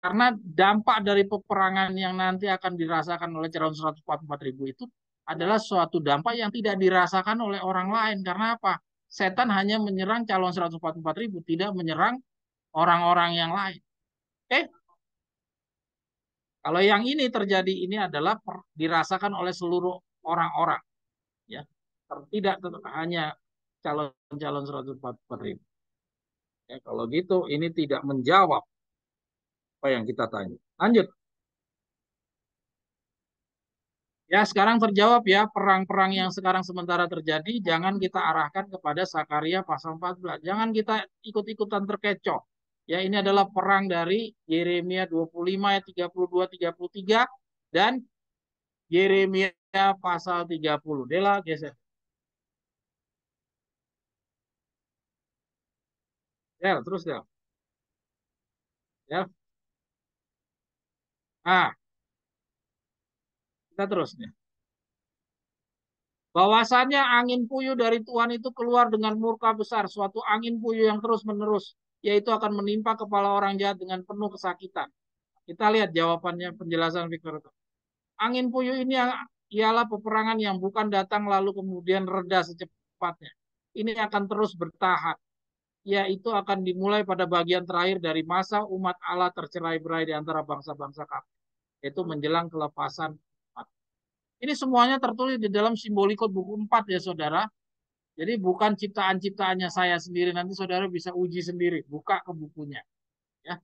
Karena dampak dari peperangan yang nanti akan dirasakan oleh calon 144.000 itu adalah suatu dampak yang tidak dirasakan oleh orang lain. Karena apa? Setan hanya menyerang calon 144.000, tidak menyerang orang-orang yang lain. Oke? Kalau yang ini terjadi ini adalah dirasakan oleh seluruh orang-orang, ya. Tidak hanya calon-calon 144.000. Ya, kalau gitu ini tidak menjawab apa yang kita tanya. Lanjut. Ya, sekarang terjawab ya, perang-perang yang sekarang sementara terjadi, jangan kita arahkan kepada Sakaria pasal 14. Jangan kita ikut-ikutan terkecoh. Ya, ini adalah perang dari Yeremia 25 ayat 32 33 dan Yeremia pasal 30. Dela geser. Del, terus Del. Ya. Ah, kita terus nih. Bahwasannya angin puyuh dari Tuhan itu keluar dengan murka besar, suatu angin puyuh yang terus-menerus, yaitu akan menimpa kepala orang jahat dengan penuh kesakitan. Kita lihat jawabannya penjelasan Victor. Angin puyuh ini ialah peperangan yang bukan datang lalu kemudian reda secepatnya. Ini akan terus bertahan. Yaitu akan dimulai pada bagian terakhir dari masa umat Allah tercerai-berai di antara bangsa-bangsa kafir. Yaitu menjelang kelepasan. Ini semuanya tertulis di dalam Simbolikot buku 4 ya saudara. Jadi bukan ciptaan-ciptaannya saya sendiri. Nanti saudara bisa uji sendiri. Buka ke bukunya. Ya.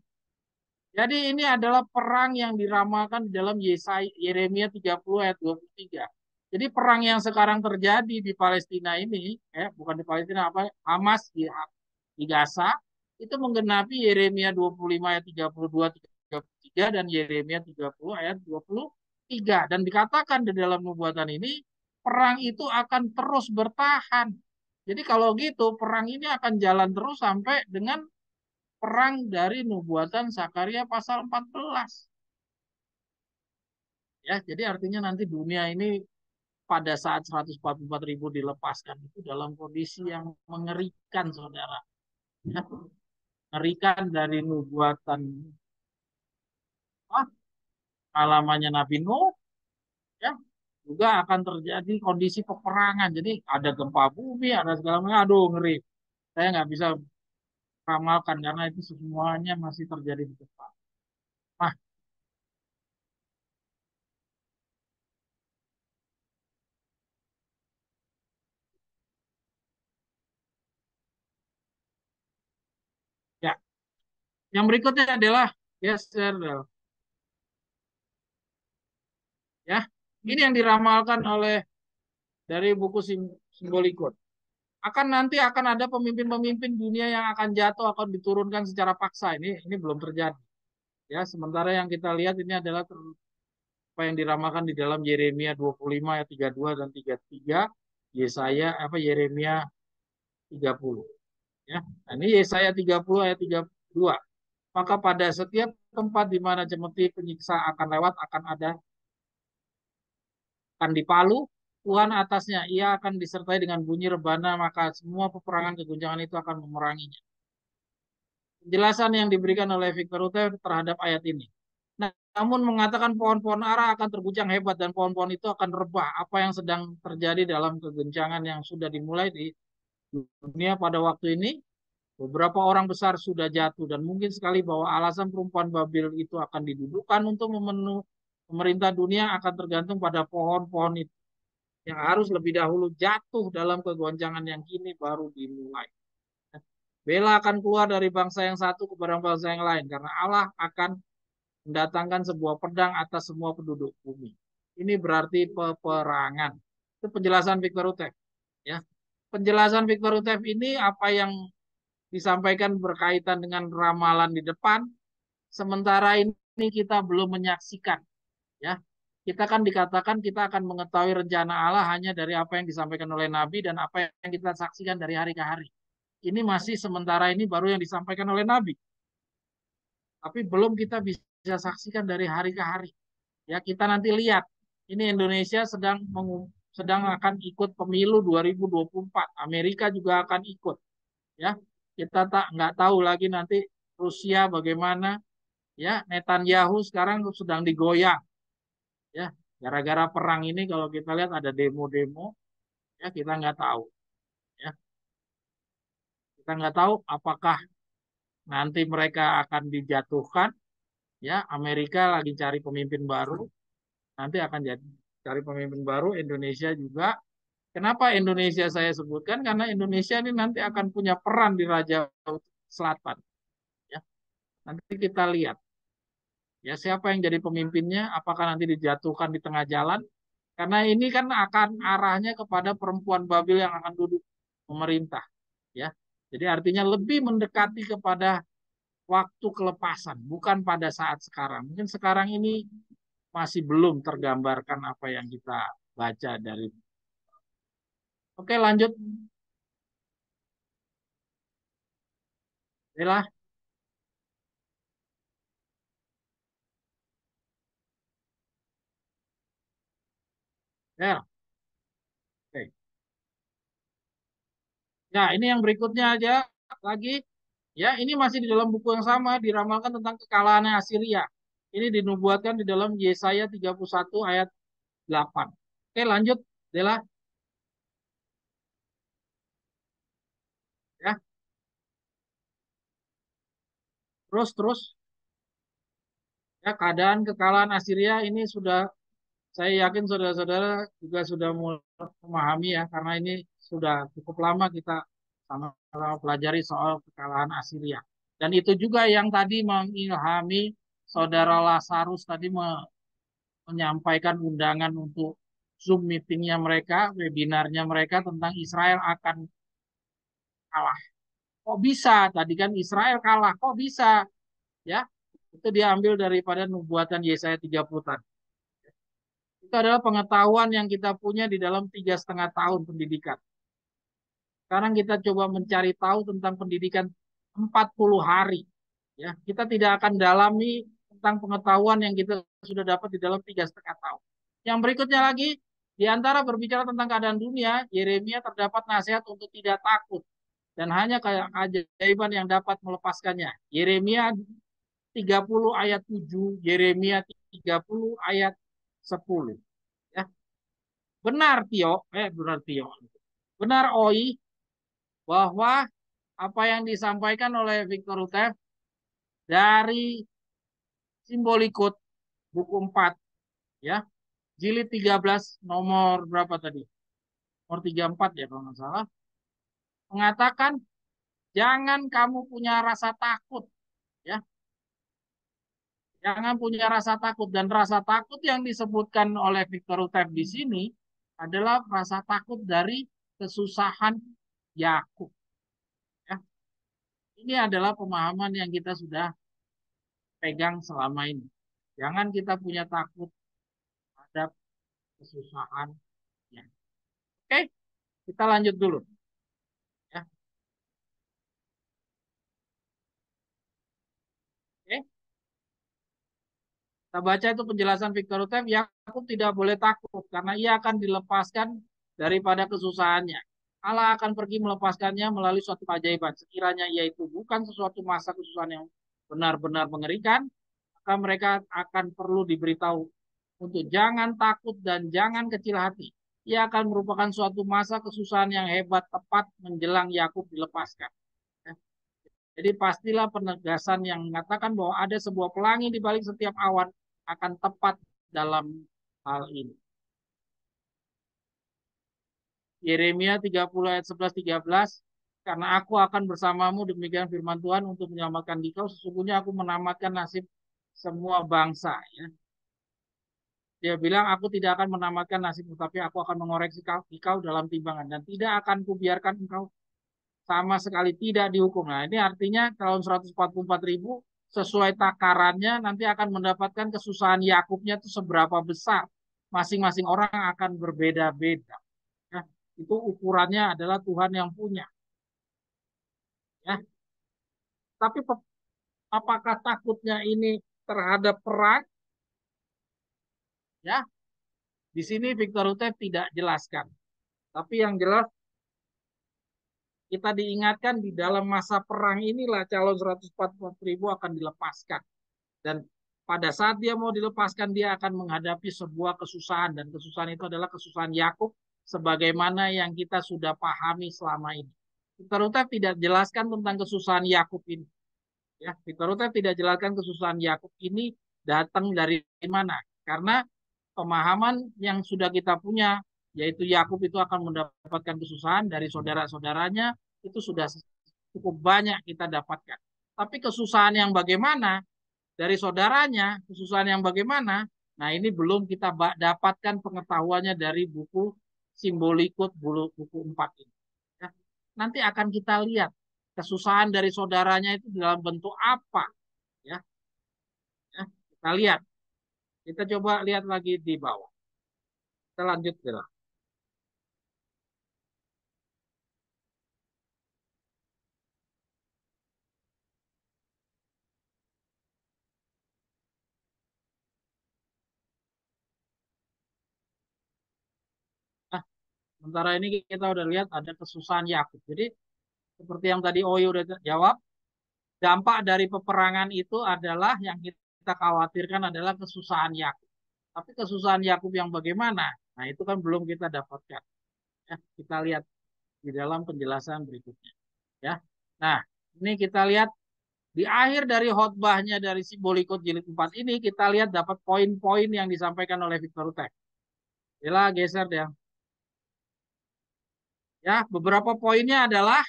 Jadi ini adalah perang yang diramalkan di dalam Yeremia 30 ayat 23. Jadi perang yang sekarang terjadi di Palestina ini, bukan di Palestina, apa Hamas di Gaza, itu menggenapi Yeremia 25 ayat 32 33 dan Yeremia 30 ayat 23. Dan dikatakan di dalam nubuatan ini, perang itu akan terus bertahan. Jadi kalau gitu, perang ini akan jalan terus sampai dengan perang dari nubuatan Sakaria pasal 14. Ya, jadi artinya nanti dunia ini pada saat 144.000 dilepaskan itu dalam kondisi yang mengerikan, saudara. Ya, mengerikan dari nubuatan alamannya Nabi Nuh, ya, juga akan terjadi kondisi peperangan. Jadi ada gempa bumi, ada segala macam. Aduh, ngeri. Saya nggak bisa ramalkan karena itu semuanya masih terjadi di depan. Nah, ya, yang berikutnya adalah geser, ya. Ini yang diramalkan oleh dari buku Simbolikot. Nanti akan ada pemimpin-pemimpin dunia yang akan jatuh, akan diturunkan secara paksa. Ini belum terjadi. Ya, sementara yang kita lihat ini adalah apa yang diramalkan di dalam Yeremia 25 ayat 32 dan 33, Yeremia 30. Ya. Nah, ini Yesaya 30 ayat 32. Maka pada setiap tempat di mana cemeti penyiksa akan lewat akan dipalu Tuhan atasnya, ia akan disertai dengan bunyi rebana, maka semua peperangan keguncangan itu akan memeranginya. Penjelasan yang diberikan oleh Victor Ute terhadap ayat ini. Namun mengatakan pohon-pohon ara akan terguncang hebat dan pohon-pohon itu akan rebah. Apa yang sedang terjadi dalam keguncangan yang sudah dimulai di dunia pada waktu ini, beberapa orang besar sudah jatuh dan mungkin sekali bahwa alasan perempuan Babil itu akan didudukan untuk memenuhi pemerintah dunia akan tergantung pada pohon-pohon itu yang harus lebih dahulu jatuh dalam kegoncangan yang kini baru dimulai. Bela akan keluar dari bangsa yang satu kepada bangsa yang lain karena Allah akan mendatangkan sebuah pedang atas semua penduduk bumi. Ini berarti peperangan. Itu penjelasan Victor Utef. Ya. Penjelasan Victor Utef ini apa yang disampaikan berkaitan dengan ramalan di depan. Sementara ini kita belum menyaksikan. Ya, kita kan dikatakan kita akan mengetahui rencana Allah hanya dari apa yang disampaikan oleh Nabi dan apa yang kita saksikan dari hari ke hari. Ini masih sementara ini baru yang disampaikan oleh Nabi. Tapi belum kita bisa saksikan dari hari ke hari. Ya, kita nanti lihat. Ini Indonesia sedang akan ikut pemilu 2024. Amerika juga akan ikut. Ya, kita nggak tahu lagi nanti Rusia bagaimana. Ya, Netanyahu sekarang sedang digoyang. Ya, gara-gara perang ini kalau kita lihat ada demo-demo, ya kita nggak tahu. Ya, kita nggak tahu apakah nanti mereka akan dijatuhkan. Ya, Amerika lagi cari pemimpin baru, nanti akan jadi cari pemimpin baru. Indonesia juga. Kenapa Indonesia saya sebutkan? Karena Indonesia ini nanti akan punya peran di Raja Selatan. Ya, nanti kita lihat. Ya, siapa yang jadi pemimpinnya? Apakah nanti dijatuhkan di tengah jalan? Karena ini kan akan arahnya kepada perempuan Babil yang akan duduk memerintah. Ya, jadi artinya lebih mendekati kepada waktu kelepasan, bukan pada saat sekarang. Mungkin sekarang ini masih belum tergambarkan apa yang kita baca dari. Oke, lanjut. Inilah. Ya, oke. Ya, ini yang berikutnya aja lagi. Ya, ini masih di dalam buku yang sama diramalkan tentang kekalahan Assyria. Ini dinubuatkan di dalam Yesaya 31 ayat 8. Oke, lanjut, Dela. Ya, terus ya keadaan kekalahan Assyria ini sudah saya yakin saudara-saudara juga sudah mulai memahami ya karena ini sudah cukup lama kita sama-sama pelajari soal kekalahan Assyria. Dan itu juga yang tadi mengilhami saudara Lazarus tadi menyampaikan undangan untuk Zoom meetingnya mereka, webinarnya mereka tentang Israel akan kalah. Kok bisa? Tadi kan Israel kalah. Kok bisa? Ya, itu diambil daripada nubuatan Yesaya 30 tadi. Itu adalah pengetahuan yang kita punya di dalam 3,5 tahun pendidikan. Sekarang kita coba mencari tahu tentang pendidikan 40 hari. Ya, kita tidak akan dalami tentang pengetahuan yang kita sudah dapat di dalam 3,5 tahun. Yang berikutnya lagi, di antara berbicara tentang keadaan dunia, Yeremia terdapat nasihat untuk tidak takut dan hanya kayak keajaiban yang dapat melepaskannya. Yeremia 30 ayat 7, Yeremia 30 ayat 10. Ya, benar Tio, benar Oi bahwa apa yang disampaikan oleh Victor Utev dari Simbolikut buku 4 ya, jilid 13 nomor berapa tadi? Nomor 34 ya kalau nggak salah, mengatakan jangan kamu punya rasa takut ya. Jangan punya rasa takut dan rasa takut yang disebutkan oleh Victor Utev di sini adalah rasa takut dari kesusahan Yakub ya. Ini adalah pemahaman yang kita sudah pegang selama ini. Jangan kita punya takut terhadap kesusahan. Ya. Oke, kita lanjut dulu. Ya. Oke, kita baca itu penjelasan Victor Utev. Yakub tidak boleh takut karena ia akan dilepaskan daripada kesusahannya. Allah akan pergi melepaskannya melalui suatu keajaiban. Sekiranya ia itu bukan sesuatu masa kesusahan yang benar-benar mengerikan, maka mereka akan perlu diberitahu untuk jangan takut dan jangan kecil hati. Ia akan merupakan suatu masa kesusahan yang hebat tepat menjelang Yakub dilepaskan. Ya. Jadi pastilah penegasan yang mengatakan bahwa ada sebuah pelangi di balik setiap awan akan tepat dalam hal ini. Yeremia 30 ayat 11-13, karena aku akan bersamamu demikian firman Tuhan untuk menyelamatkan dikau, sesungguhnya aku menamatkan nasib semua bangsa. Ya. Dia bilang, aku tidak akan menamatkan nasibmu, tapi aku akan mengoreksi kau dalam timbangan. Dan tidak akan kubiarkan engkau sama sekali tidak dihukum. Nah, ini artinya tahun 144.000 sesuai takarannya nanti akan mendapatkan kesusahan Yakubnya itu seberapa besar. Masing-masing orang akan berbeda-beda. Ya, itu ukurannya adalah Tuhan yang punya. Ya, tapi apakah takutnya ini terhadap perang? Ya, di sini Victor Utev tidak jelaskan. Tapi yang jelas kita diingatkan di dalam masa perang inilah calon 144.000 akan dilepaskan. Dan pada saat dia mau dilepaskan, dia akan menghadapi sebuah kesusahan. Dan kesusahan itu adalah kesusahan Yakub sebagaimana yang kita sudah pahami selama ini. Victor Utep tidak jelaskan tentang kesusahan Yakub ini. Ya, Victor Utep tidak jelaskan kesusahan Yakub ini datang dari mana. Karena pemahaman yang sudah kita punya, yaitu Yakub itu akan mendapatkan kesusahan dari saudara-saudaranya, itu sudah cukup banyak kita dapatkan. Tapi kesusahan yang bagaimana dari saudaranya, kesusahan yang bagaimana, nah ini belum kita dapatkan pengetahuannya dari buku Simbolikut buku 4 ini. Ya. Nanti akan kita lihat kesusahan dari saudaranya itu dalam bentuk apa. Ya, ya. Kita lihat. Kita coba lihat lagi di bawah. Kita lanjut ke dalam. Nah, sementara ini kita udah lihat ada kesusahan Yakub. Jadi seperti yang tadi Oyo udah jawab, dampak dari peperangan itu adalah yang kita khawatirkan adalah kesusahan Yakub. Tapi kesusahan Yakub yang bagaimana? Nah, itu kan belum kita dapatkan. Ya, kita lihat di dalam penjelasan berikutnya. Ya. Nah, ini kita lihat di akhir dari khotbahnya dari Simbolikot jilid 4 ini, kita lihat dapat poin-poin yang disampaikan oleh Victor Utek. Bila geser deh. Ya, beberapa poinnya adalah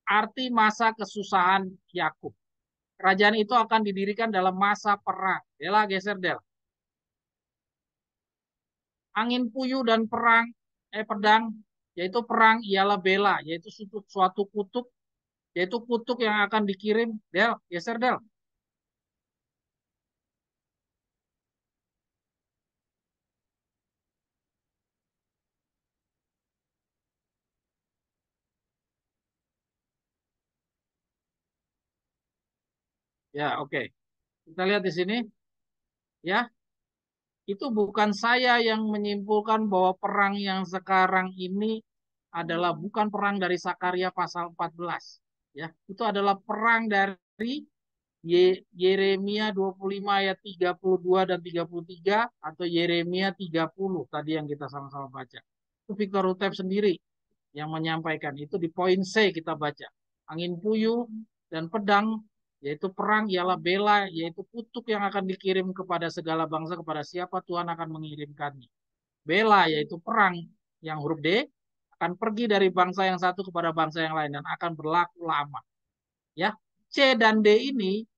arti masa kesusahan Yakub. Kerajaan itu akan didirikan dalam masa perang. Bila geser deh. Angin puyuh dan pedang, yaitu perang ialah bela, yaitu suatu kutuk, yaitu kutuk yang akan dikirim. Del, geser Del. Ya, oke. Okay. Kita lihat di sini, ya. Itu bukan saya yang menyimpulkan bahwa perang yang sekarang ini adalah bukan perang dari Sakaria pasal 14. Ya, itu adalah perang dari Yeremia 25 ayat 32 dan 33 atau Yeremia 30 tadi yang kita sama-sama baca. Itu Victor Utep sendiri yang menyampaikan. Itu di poin C kita baca. Angin puyuh dan pedang, yaitu perang ialah bela, yaitu kutuk yang akan dikirim kepada segala bangsa, kepada siapa Tuhan akan mengirimkannya. Bela, yaitu perang yang huruf D, akan pergi dari bangsa yang satu kepada bangsa yang lain dan akan berlaku lama. Ya, C dan D ini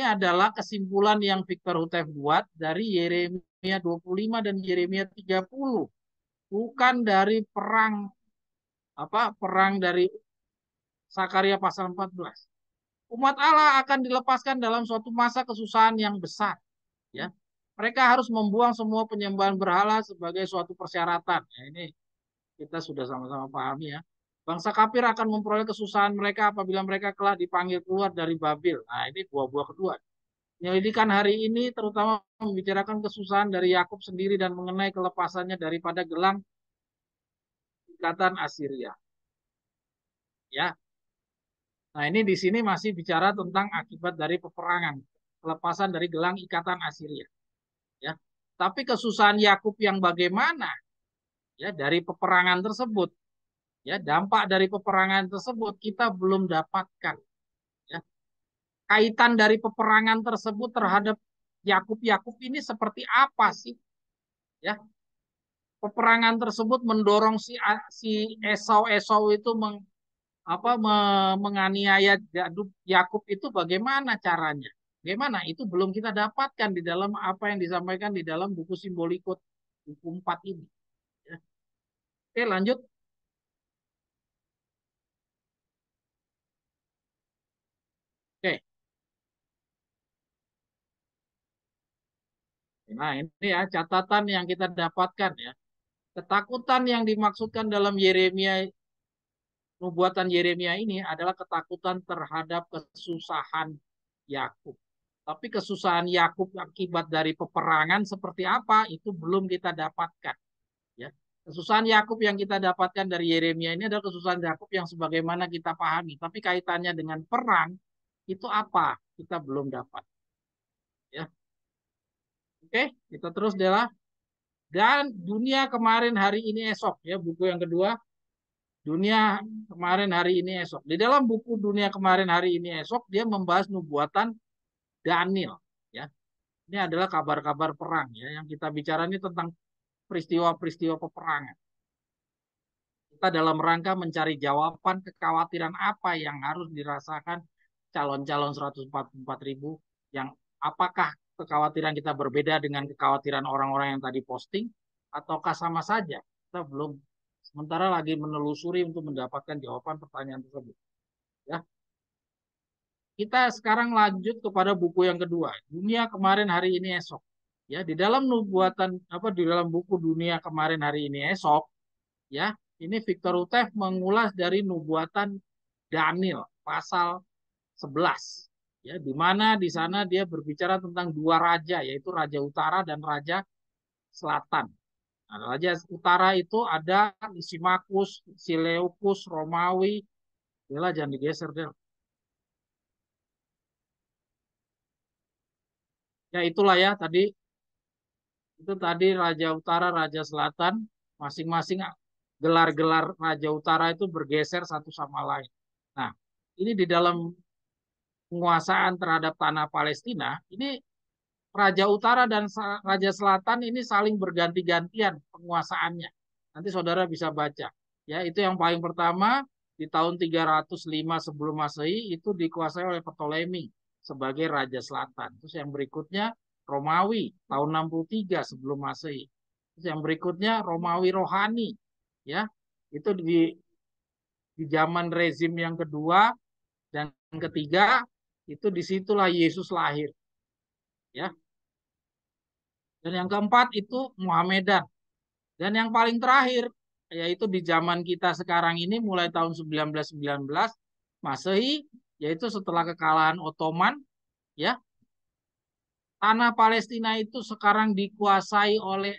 adalah kesimpulan yang Victor Hutef buat dari Yeremia 25 dan Yeremia 30, bukan dari perang dari Sakaria pasal 14. Umat Allah akan dilepaskan dalam suatu masa kesusahan yang besar, ya. Mereka harus membuang semua penyembahan berhala sebagai suatu persyaratan. Ya, ini kita sudah sama-sama pahami ya. Bangsa kafir akan memperoleh kesusahan mereka apabila mereka telah dipanggil keluar dari Babil. Nah, ini buah-buah kedua. Penyelidikan hari ini terutama membicarakan kesusahan dari Yakub sendiri dan mengenai kelepasannya daripada gelang ikatan Assyria. Ya, nah, ini di sini masih bicara tentang akibat dari peperangan, kelepasan dari gelang ikatan Assyria. Ya, tapi kesusahan Yakub yang bagaimana? Ya, dari peperangan tersebut, ya dampak dari peperangan tersebut kita belum dapatkan. Ya, kaitan dari peperangan tersebut terhadap Yakub ini seperti apa sih? Ya, peperangan tersebut mendorong si Esau itu menganiaya Yakub itu bagaimana caranya? Bagaimana? Itu belum kita dapatkan di dalam apa yang disampaikan di dalam buku Simbolikut buku 4 ini. Ya. Oke, lanjut. Oke. Nah, ini ya catatan yang kita dapatkan ya. Ketakutan yang dimaksudkan dalam nubuatan Yeremia ini adalah ketakutan terhadap kesusahan Yakub. Tapi kesusahan Yakub akibat dari peperangan seperti apa itu belum kita dapatkan. Ya. Kesusahan Yakub yang kita dapatkan dari Yeremia ini adalah kesusahan Yakub yang sebagaimana kita pahami. Tapi kaitannya dengan perang itu apa? Kita belum dapat. Ya, oke, kita terus adalah dan dunia kemarin hari ini esok ya buku yang kedua dunia kemarin hari ini esok. Di dalam buku dunia kemarin hari ini esok dia membahas nubuatan Daniel ya. Ini adalah kabar-kabar perang ya yang kita bicara ini tentang peristiwa-peristiwa peperangan. Kita dalam rangka mencari jawaban kekhawatiran apa yang harus dirasakan calon-calon 144.000 yang apakah kekhawatiran kita berbeda dengan kekhawatiran orang-orang yang tadi posting ataukah sama saja? Kita belum sementara lagi menelusuri untuk mendapatkan jawaban pertanyaan tersebut. Ya, kita sekarang lanjut kepada buku yang kedua, Dunia Kemarin Hari Ini Esok. Ya, di dalam nubuatan apa di dalam buku Dunia Kemarin Hari Ini Esok, ya, ini Victor Utef mengulas dari nubuatan Daniel pasal 11. Ya, di mana di sana dia berbicara tentang dua raja, yaitu Raja Utara dan Raja Selatan. Nah, Raja Utara itu ada Lysimachus, Seleucus, Romawi. Yalah, jangan digeser deh. Ya itulah ya tadi itu tadi Raja Utara, Raja Selatan, masing-masing gelar-gelar Raja Utara itu bergeser satu sama lain. Nah, ini di dalam penguasaan terhadap tanah Palestina, ini Raja Utara dan Raja Selatan ini saling berganti-gantian penguasaannya. Nanti saudara bisa baca. Ya, itu yang paling pertama di tahun 305 sebelum Masehi itu dikuasai oleh Ptolemy sebagai Raja Selatan. Terus yang berikutnya Romawi tahun 63 sebelum Masehi. Terus yang berikutnya Romawi Rohani, ya. Itu di zaman rezim yang kedua dan ketiga itu disitulah Yesus lahir, ya. Dan yang keempat itu Muhammadan. Dan yang paling terakhir yaitu di zaman kita sekarang ini mulai tahun 1919 Masehi, yaitu setelah kekalahan Ottoman, ya, tanah Palestina itu sekarang dikuasai oleh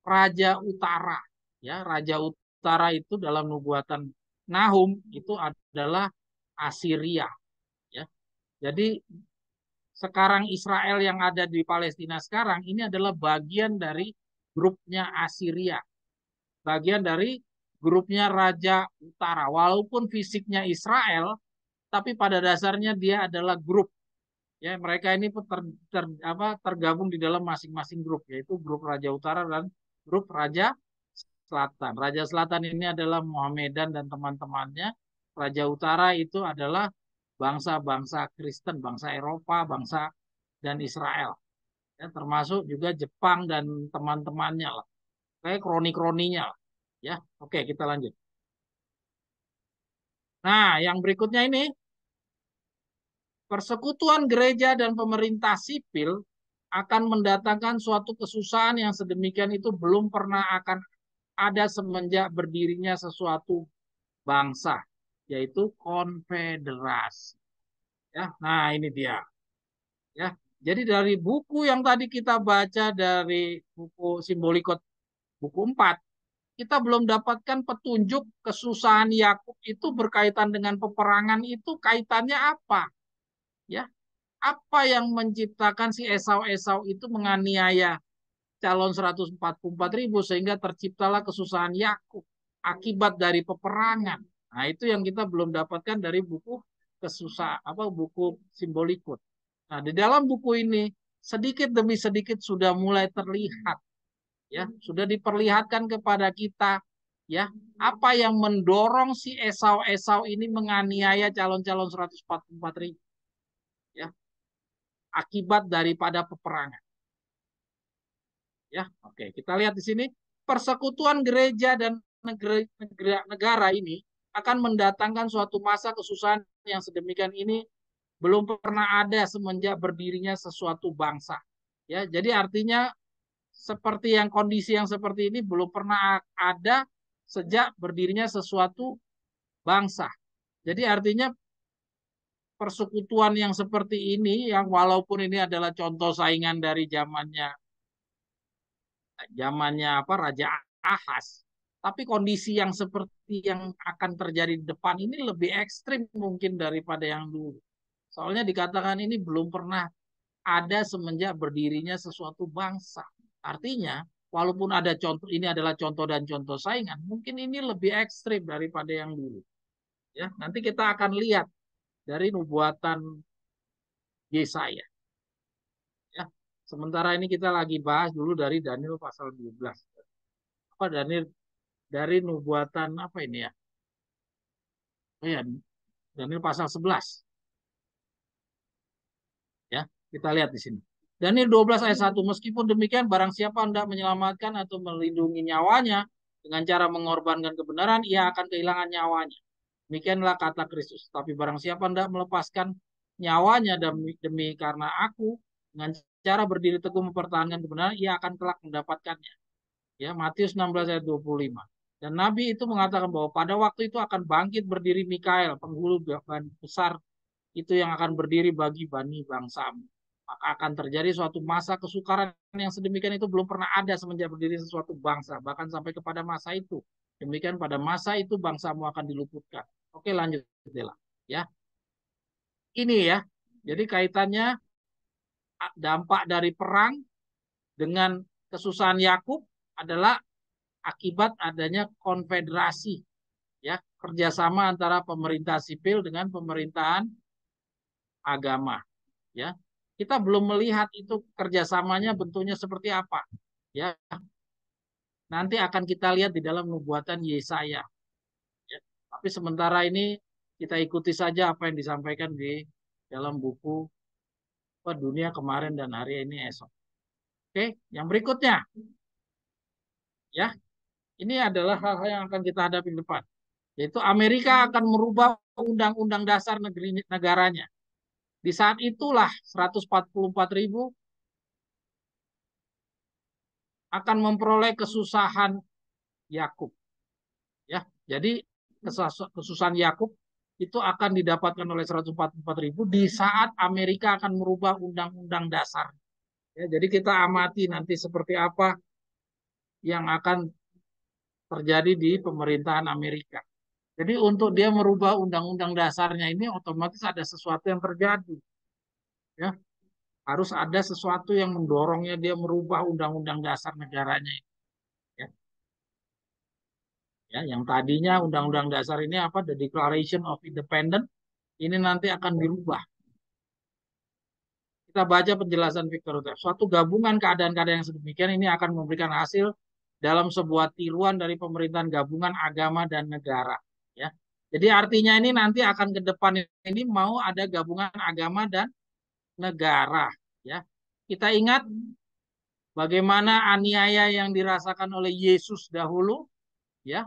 Raja Utara. Ya, Raja Utara itu dalam nubuatan Nahum itu adalah Assyria, ya. Jadi sekarang Israel yang ada di Palestina sekarang ini adalah bagian dari grupnya Assyria, bagian dari grupnya Raja Utara. Walaupun fisiknya Israel, tapi pada dasarnya dia adalah grup. Ya, mereka ini tergabung di dalam masing-masing grup, yaitu grup Raja Utara dan grup Raja Selatan. Raja Selatan ini adalah Muhammadan dan teman-temannya. Raja Utara itu adalah bangsa-bangsa Kristen, bangsa Eropa, bangsa dan Israel. Ya, termasuk juga Jepang dan teman-temannya lah. Kayak kroni-kroninya lah. Ya, oke kita lanjut. Nah, yang berikutnya ini persekutuan gereja dan pemerintah sipil akan mendatangkan suatu kesusahan yang sedemikian itu belum pernah akan ada semenjak berdirinya sesuatu bangsa, yaitu konfederasi. Ya, nah ini dia. Ya, jadi dari buku yang tadi kita baca dari buku Simbolikot buku 4, kita belum dapatkan petunjuk kesusahan Yakub itu berkaitan dengan peperangan itu kaitannya apa? Ya, apa yang menciptakan si Esau-Esau itu menganiaya calon 144.000 sehingga terciptalah kesusahan Yakub akibat dari peperangan. Nah, itu yang kita belum dapatkan dari buku buku Simbolikut. Nah, di dalam buku ini sedikit demi sedikit sudah mulai terlihat, ya, sudah diperlihatkan kepada kita, ya, apa yang mendorong si Esau-Esau ini menganiaya calon-calon 144.000, ya, akibat daripada peperangan. Ya, oke, kita lihat di sini persekutuan gereja dan negara ini akan mendatangkan suatu masa kesusahan yang sedemikian ini belum pernah ada semenjak berdirinya sesuatu bangsa. Ya, jadi artinya seperti yang kondisi yang seperti ini belum pernah ada sejak berdirinya sesuatu bangsa. Jadi artinya persekutuan yang seperti ini yang walaupun ini adalah contoh saingan dari zamannya Raja Ahas, tapi kondisi yang seperti yang akan terjadi di depan ini lebih ekstrim mungkin daripada yang dulu. Soalnya dikatakan ini belum pernah ada semenjak berdirinya sesuatu bangsa. Artinya, walaupun ada contoh, ini adalah contoh dan contoh saingan, mungkin ini lebih ekstrim daripada yang dulu. Ya, nanti kita akan lihat dari nubuatan Yesaya. Ya, sementara ini kita lagi bahas dulu dari Daniel pasal 12. Apa Daniel dari nubuatan apa ini ya? Oh ya, Daniel pasal 11. Ya, kita lihat di sini. Daniel 12 ayat 1. Meskipun demikian, barang siapa hendak menyelamatkan atau melindungi nyawanya dengan cara mengorbankan kebenaran, ia akan kehilangan nyawanya. Demikianlah kata Kristus. Tapi barang siapa hendak melepaskan nyawanya demi karena aku, dengan cara berdiri teguh mempertahankan kebenaran, ia akan kelak mendapatkannya. Ya, Matius 16 ayat 25. Dan Nabi itu mengatakan bahwa pada waktu itu akan bangkit berdiri Mikael, penghulu besar itu yang akan berdiri bagi bani bangsamu. Maka akan terjadi suatu masa kesukaran yang sedemikian itu belum pernah ada semenjak berdiri sesuatu bangsa, bahkan sampai kepada masa itu. Demikian pada masa itu bangsamu akan diluputkan. Oke, lanjut Dela. Ya, ini ya. Jadi kaitannya dampak dari perang dengan kesusahan Yakub adalah akibat adanya konfederasi, ya, kerjasama antara pemerintah sipil dengan pemerintahan agama. Ya, kita belum melihat itu kerjasamanya bentuknya seperti apa. Ya, nanti akan kita lihat di dalam nubuatan Yesaya. Ya. Tapi sementara ini kita ikuti saja apa yang disampaikan di dalam buku Dunia Kemarin dan Hari Ini Esok. Oke, yang berikutnya, ya, ini adalah hal-hal yang akan kita hadapi di depan. Yaitu Amerika akan merubah undang-undang dasar negaranya. Di saat itulah 144.000 akan memperoleh kesusahan Yakub. Ya, jadi kesusahan Yakub itu akan didapatkan oleh 144.000 di saat Amerika akan merubah undang-undang dasar. Ya, jadi kita amati nanti seperti apa yang akan terjadi di pemerintahan Amerika. Jadi untuk dia merubah undang-undang dasarnya ini otomatis ada sesuatu yang terjadi. Ya, harus ada sesuatu yang mendorongnya dia merubah undang-undang dasar negaranya. Ya, ya, yang tadinya undang-undang dasar ini apa? The Declaration of Independence ini nanti akan dirubah. Kita baca penjelasan Victor Hugo. Suatu gabungan keadaan-keadaan yang sedemikian ini akan memberikan hasil dalam sebuah tiruan dari pemerintahan gabungan agama dan negara. Ya, jadi artinya ini nanti akan ke depan ini mau ada gabungan agama dan negara. Ya, kita ingat bagaimana aniaya yang dirasakan oleh Yesus dahulu. Ya,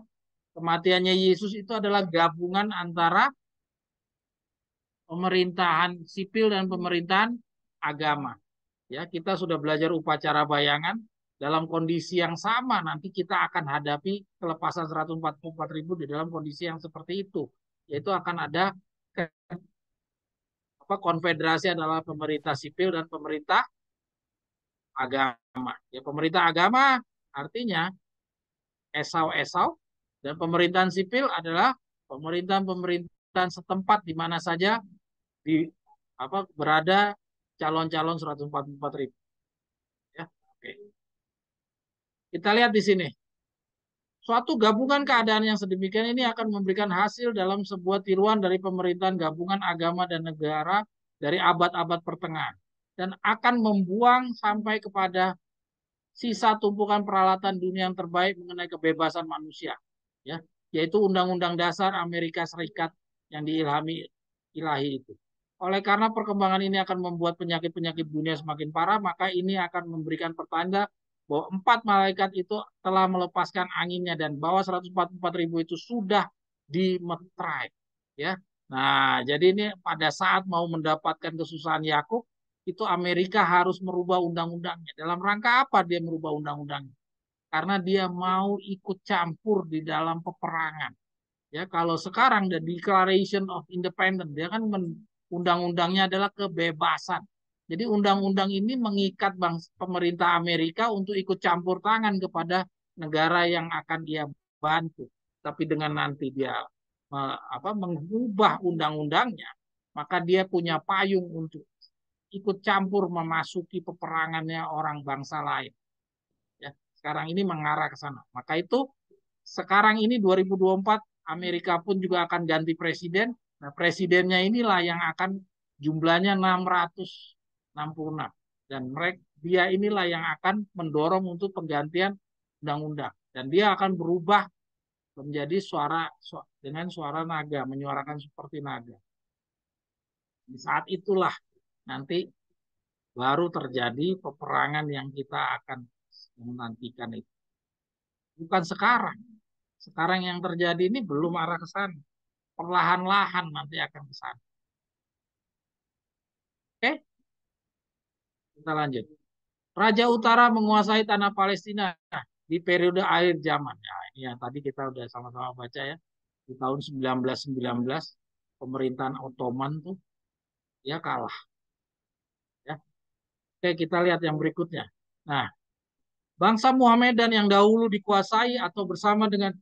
kematiannya Yesus itu adalah gabungan antara pemerintahan sipil dan pemerintahan agama. Ya, kita sudah belajar upacara bayangan dalam kondisi yang sama. Nanti kita akan hadapi kelepasan 144.000 di dalam kondisi yang seperti itu. Yaitu akan ada konfederasi adalah pemerintah sipil dan pemerintah agama. Ya, pemerintah agama artinya Esau-Esau dan pemerintahan sipil adalah pemerintahan-pemerintahan setempat di mana saja di berada calon-calon 144.000. Ya, oke. Kita lihat di sini. Suatu gabungan keadaan yang sedemikian ini akan memberikan hasil dalam sebuah tiruan dari pemerintahan gabungan agama dan negara dari abad-abad pertengahan. Dan akan membuang sampai kepada sisa tumpukan peralatan dunia yang terbaik mengenai kebebasan manusia. Ya, yaitu Undang-Undang Dasar Amerika Serikat yang diilhami ilahi itu. Oleh karena perkembangan ini akan membuat penyakit-penyakit dunia semakin parah, maka ini akan memberikan pertanda bahwa 4 malaikat itu telah melepaskan anginnya dan bahwa 144.000 itu sudah dimeterai. Ya, nah jadi ini pada saat mau mendapatkan kesusahan Yakub, itu Amerika harus merubah undang-undangnya. Dalam rangka apa dia merubah undang-undangnya? Karena dia mau ikut campur di dalam peperangan. Ya, kalau sekarang the Declaration of Independence, dia kan undang-undangnya adalah kebebasan. Jadi undang-undang ini mengikat pemerintah Amerika untuk ikut campur tangan kepada negara yang akan dia bantu. Tapi dengan nanti dia mengubah undang-undangnya, maka dia punya payung untuk ikut campur memasuki peperangannya orang bangsa lain. Ya, sekarang ini mengarah ke sana. Maka itu sekarang ini 2024 Amerika pun juga akan ganti presiden. Nah, presidennya inilah yang akan jumlahnya 666 dan mereka dia inilah yang akan mendorong untuk penggantian undang-undang dan dia akan berubah menjadi suara dengan suara naga, menyuarakan seperti naga. Di saat itulah nanti baru terjadi peperangan yang kita akan menantikan itu. Bukan sekarang. Sekarang yang terjadi ini belum arah ke sana. Perlahan-lahan nanti akan ke sana. Oke, kita lanjut. Raja Utara menguasai tanah Palestina di periode akhir zaman. Ya, ini yang tadi kita udah sama-sama baca ya. Di tahun 1919 pemerintahan Ottoman tuh ya kalah. Ya. Oke, kita lihat yang berikutnya. Nah, bangsa Muhammadan yang dahulu dikuasai atau bersama dengan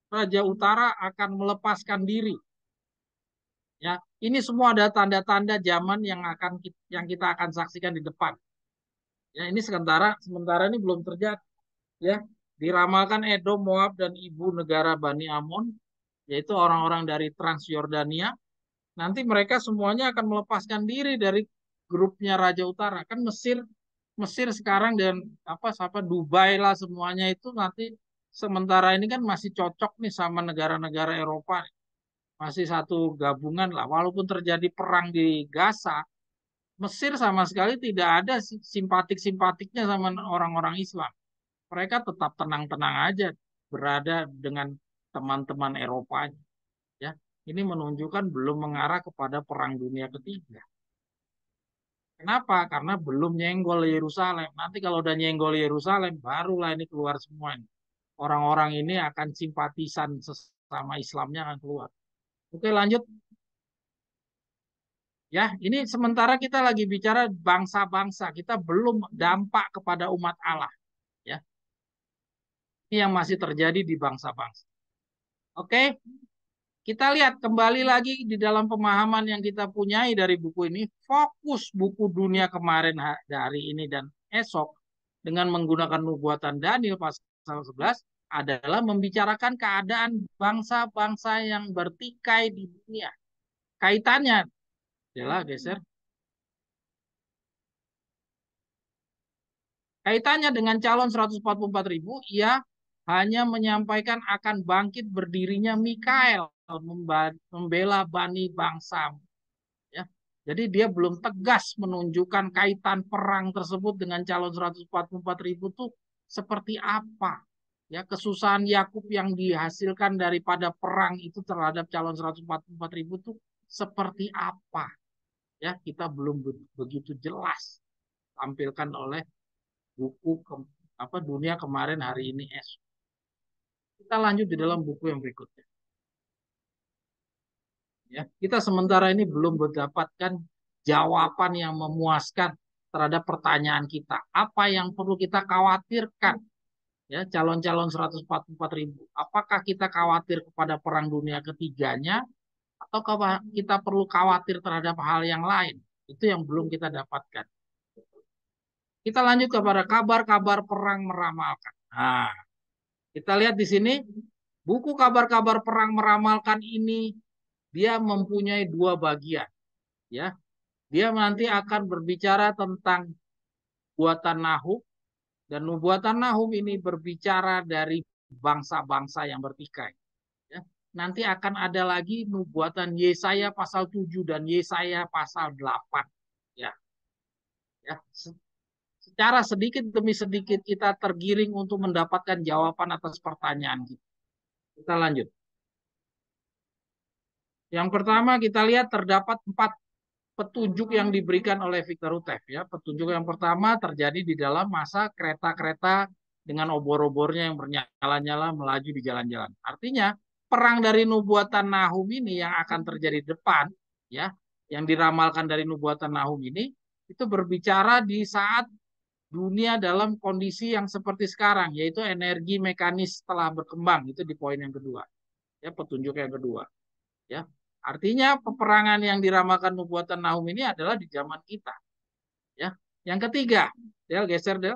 Raja Utara akan melepaskan diri. Ya, ini semua ada tanda-tanda zaman yang kita akan saksikan di depan. Ya, ini sementara ini belum terjadi. Ya, diramalkan Edom, Moab dan ibu negara Bani Amon, yaitu orang-orang dari Transjordania. Nanti mereka semuanya akan melepaskan diri dari grupnya Raja Utara. Kan Mesir, Mesir sekarang dan apa Dubai lah semuanya itu nanti sementara ini kan masih cocok nih sama negara-negara Eropa. Masih satu gabungan lah. Walaupun terjadi perang di Gaza, Mesir sama sekali tidak ada simpatik-simpatiknya sama orang-orang Islam. Mereka tetap tenang-tenang aja berada dengan teman-teman Eropa. Ya, ini menunjukkan belum mengarah kepada perang dunia ketiga. Kenapa? Karena belum nyenggol Yerusalem. Nanti kalau udah nyenggol Yerusalem, barulah ini keluar semua. Orang-orang ini akan simpatisan sesama Islamnya akan keluar. Oke, lanjut. Ya, ini sementara kita lagi bicara bangsa-bangsa, kita belum dampak kepada umat Allah. Ya, ini yang masih terjadi di bangsa-bangsa. Oke, kita lihat kembali lagi di dalam pemahaman yang kita punyai dari buku ini, fokus buku dunia kemarin dari ini dan esok dengan menggunakan nubuatan Daniel pasal 11 adalah membicarakan keadaan bangsa-bangsa yang bertikai di dunia. Kaitannya, adalah geser. Kaitannya dengan calon 144.000, ia hanya menyampaikan akan bangkit berdirinya Mikael membela Bani bangsa. Ya. Jadi dia belum tegas menunjukkan kaitan perang tersebut dengan calon 144.000 itu seperti apa. Ya, kesusahan Yakub yang dihasilkan daripada perang itu terhadap calon 144.000 itu seperti apa. Ya, kita belum begitu jelas tampilkan oleh buku dunia kemarin hari ini esok. Kita lanjut di dalam buku yang berikutnya. Ya, kita sementara ini belum mendapatkan jawaban yang memuaskan terhadap pertanyaan kita. Apa yang perlu kita khawatirkan? Ya, calon-calon 144.000. Apakah kita khawatir kepada perang dunia ketiganya atau kita perlu khawatir terhadap hal yang lain? Itu yang belum kita dapatkan. Kita lanjut kepada kabar-kabar perang meramalkan. Nah, kita lihat di sini buku kabar-kabar perang meramalkan ini dia mempunyai dua bagian, ya. Dia nanti akan berbicara tentang buatan Nahum dan nubuatan Nahum ini berbicara dari bangsa-bangsa yang bertikai. Ya. Nanti akan ada lagi nubuatan Yesaya pasal 7 dan Yesaya pasal 8. Ya. Ya. Secara sedikit demi sedikit kita tergiring untuk mendapatkan jawaban atas pertanyaan kita. Kita lanjut. Yang pertama kita lihat terdapat 4 petunjuk yang diberikan oleh Victor Rutev. Ya. Petunjuk yang pertama terjadi di dalam masa kereta-kereta dengan obor-obornya yang bernyala-nyala melaju di jalan-jalan. Artinya perang dari nubuatan Nahum ini yang akan terjadi di depan, ya, yang diramalkan dari nubuatan Nahum ini, itu berbicara di saat dunia dalam kondisi yang seperti sekarang, yaitu energi mekanis telah berkembang. Itu di poin yang kedua. Ya, petunjuk yang kedua. Ya, artinya peperangan yang diramalkan nubuatan Nahum ini adalah di zaman kita. Ya. Yang ketiga, Del geser Del,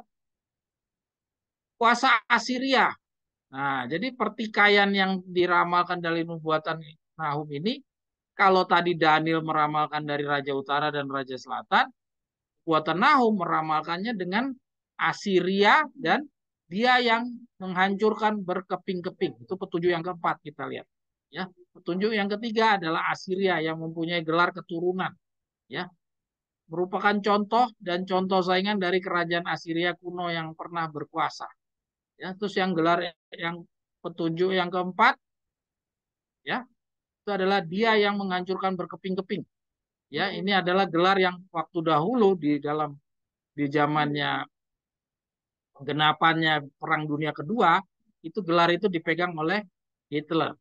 kuasa Assyria. Nah, jadi pertikaian yang diramalkan dari nubuatan Nahum ini, kalau tadi Daniel meramalkan dari Raja Utara dan Raja Selatan, buatan Nahum meramalkannya dengan Assyria dan dia yang menghancurkan berkeping-keping. Itu petunjuk yang keempat kita lihat. Ya, petunjuk yang ketiga adalah Assyria yang mempunyai gelar keturunan. Ya, merupakan contoh dan contoh saingan dari kerajaan Assyria kuno yang pernah berkuasa. Ya, terus yang gelar yang petunjuk yang keempat, ya, itu adalah dia yang menghancurkan berkeping-keping. Ya, ini adalah gelar yang waktu dahulu di zamannya genapannya Perang Dunia Kedua, itu gelar itu dipegang oleh Hitler.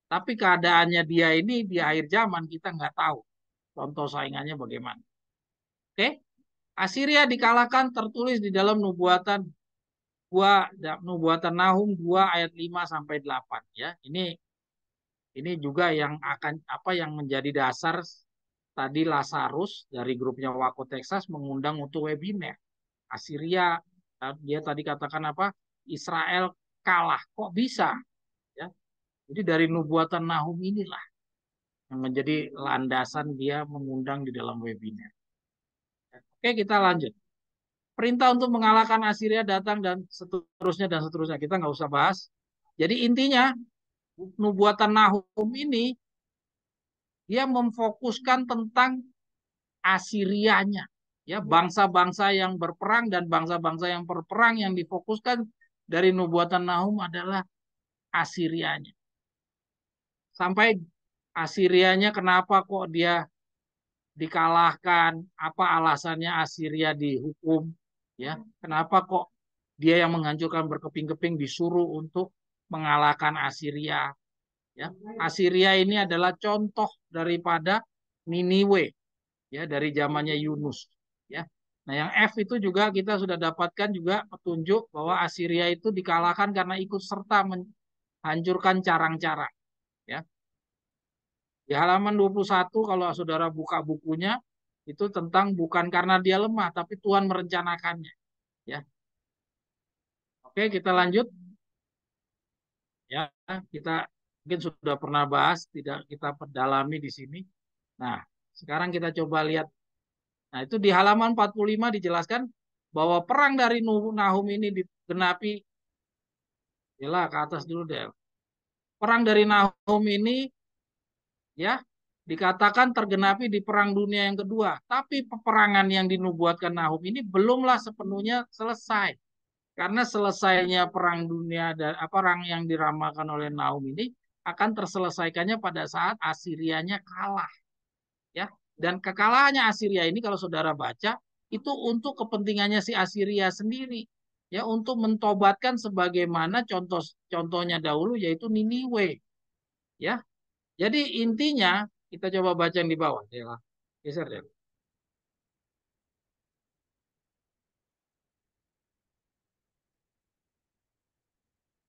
Tapi keadaannya dia ini di akhir zaman kita nggak tahu. Contoh saingannya bagaimana. Oke, Assyria dikalahkan tertulis di dalam nubuatan Nahum 2 ayat 5 sampai 8 ya. Ini juga yang akan apa yang menjadi dasar tadi Lazarus dari grupnya Wako Texas mengundang untuk webinar. Assyria, dia tadi katakan apa? Israel kalah. Kok bisa? Ya. Jadi dari nubuatan Nahum inilah yang menjadi landasan dia mengundang di dalam webinar. Oke, kita lanjut. Perintah untuk mengalahkan Assyria datang dan seterusnya. Kita nggak usah bahas. Jadi intinya nubuatan Nahum ini dia memfokuskan tentang Assyrianya, ya bangsa-bangsa yang berperang dan bangsa-bangsa yang berperang yang difokuskan dari nubuatan Nahum adalah Assyrianya. Sampai Assyrianya kenapa kok dia dikalahkan, apa alasannya Assyria dihukum, ya kenapa kok dia yang menghancurkan berkeping-keping disuruh untuk mengalahkan Assyria, ya Assyria ini adalah contoh daripada Niniwe, ya dari zamannya Yunus, ya. Nah, yang F itu juga kita sudah dapatkan juga petunjuk bahwa Assyria itu dikalahkan karena ikut serta menghancurkan carang-carang, ya. Di halaman 21 kalau saudara buka bukunya itu tentang bukan karena dia lemah tapi Tuhan merencanakannya, ya. Oke, kita lanjut. Ya, kita mungkin sudah pernah bahas, tidak kita perdalami di sini. Nah, sekarang kita coba lihat. Nah, itu di halaman 45 dijelaskan bahwa perang dari Nahum ini digenapi, ya ke atas dulu deh. Perang dari Nahum ini ya dikatakan tergenapi di Perang Dunia yang kedua. Tapi peperangan yang dinubuatkan Nahum ini belumlah sepenuhnya selesai. Karena selesainya Perang Dunia dan perang yang diramalkan oleh Nahum ini akan terselesaikannya pada saat Assyrianya kalah. Ya, dan kekalahannya Assyria ini kalau saudara baca itu untuk kepentingannya si Assyria sendiri, ya untuk mentobatkan sebagaimana contohnya dahulu yaitu Niniwe, ya. Jadi intinya kita coba baca yang di bawah, ya. Geser deh.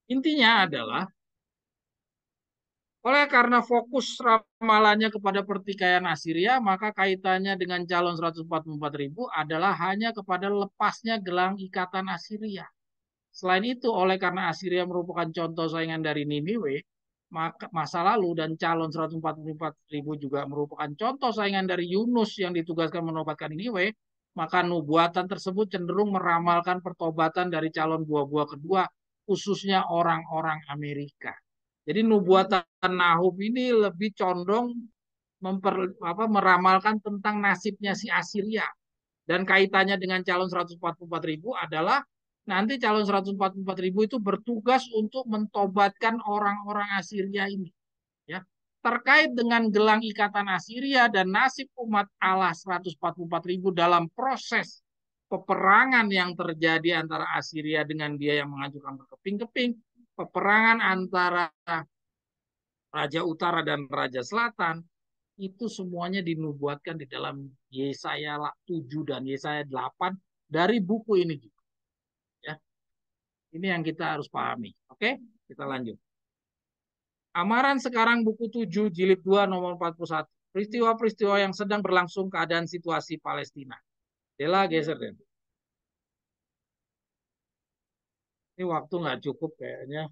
Intinya adalah oleh karena fokus ramalannya kepada pertikaian Assyria, maka kaitannya dengan calon 144.000 adalah hanya kepada lepasnya gelang ikatan Assyria. Selain itu, oleh karena Assyria merupakan contoh saingan dari Niniwe, masa lalu dan calon 144.000 juga merupakan contoh saingan dari Yunus yang ditugaskan menobatkan Niniwe, maka nubuatan tersebut cenderung meramalkan pertobatan dari calon buah-buah kedua, khususnya orang-orang Amerika. Jadi nubuatan Nahum ini lebih condong meramalkan tentang nasibnya si Assyria. Dan kaitannya dengan calon 144.000 adalah nanti calon 144.000 itu bertugas untuk mentobatkan orang-orang Assyria ini. Ya. Terkait dengan gelang ikatan Assyria dan nasib umat Allah 144.000 dalam proses peperangan yang terjadi antara Assyria dengan dia yang menghancurkan berkeping-keping, peperangan antara Raja Utara dan Raja Selatan, itu semuanya dinubuatkan di dalam Yesaya 7 dan Yesaya 8 dari buku ini juga. Ya. Ini yang kita harus pahami. Oke, kita lanjut. Amaran sekarang buku 7 jilid 2 nomor 41. Peristiwa-peristiwa yang sedang berlangsung keadaan situasi Palestina. Dela geser deh. Ini waktu nggak cukup kayaknya,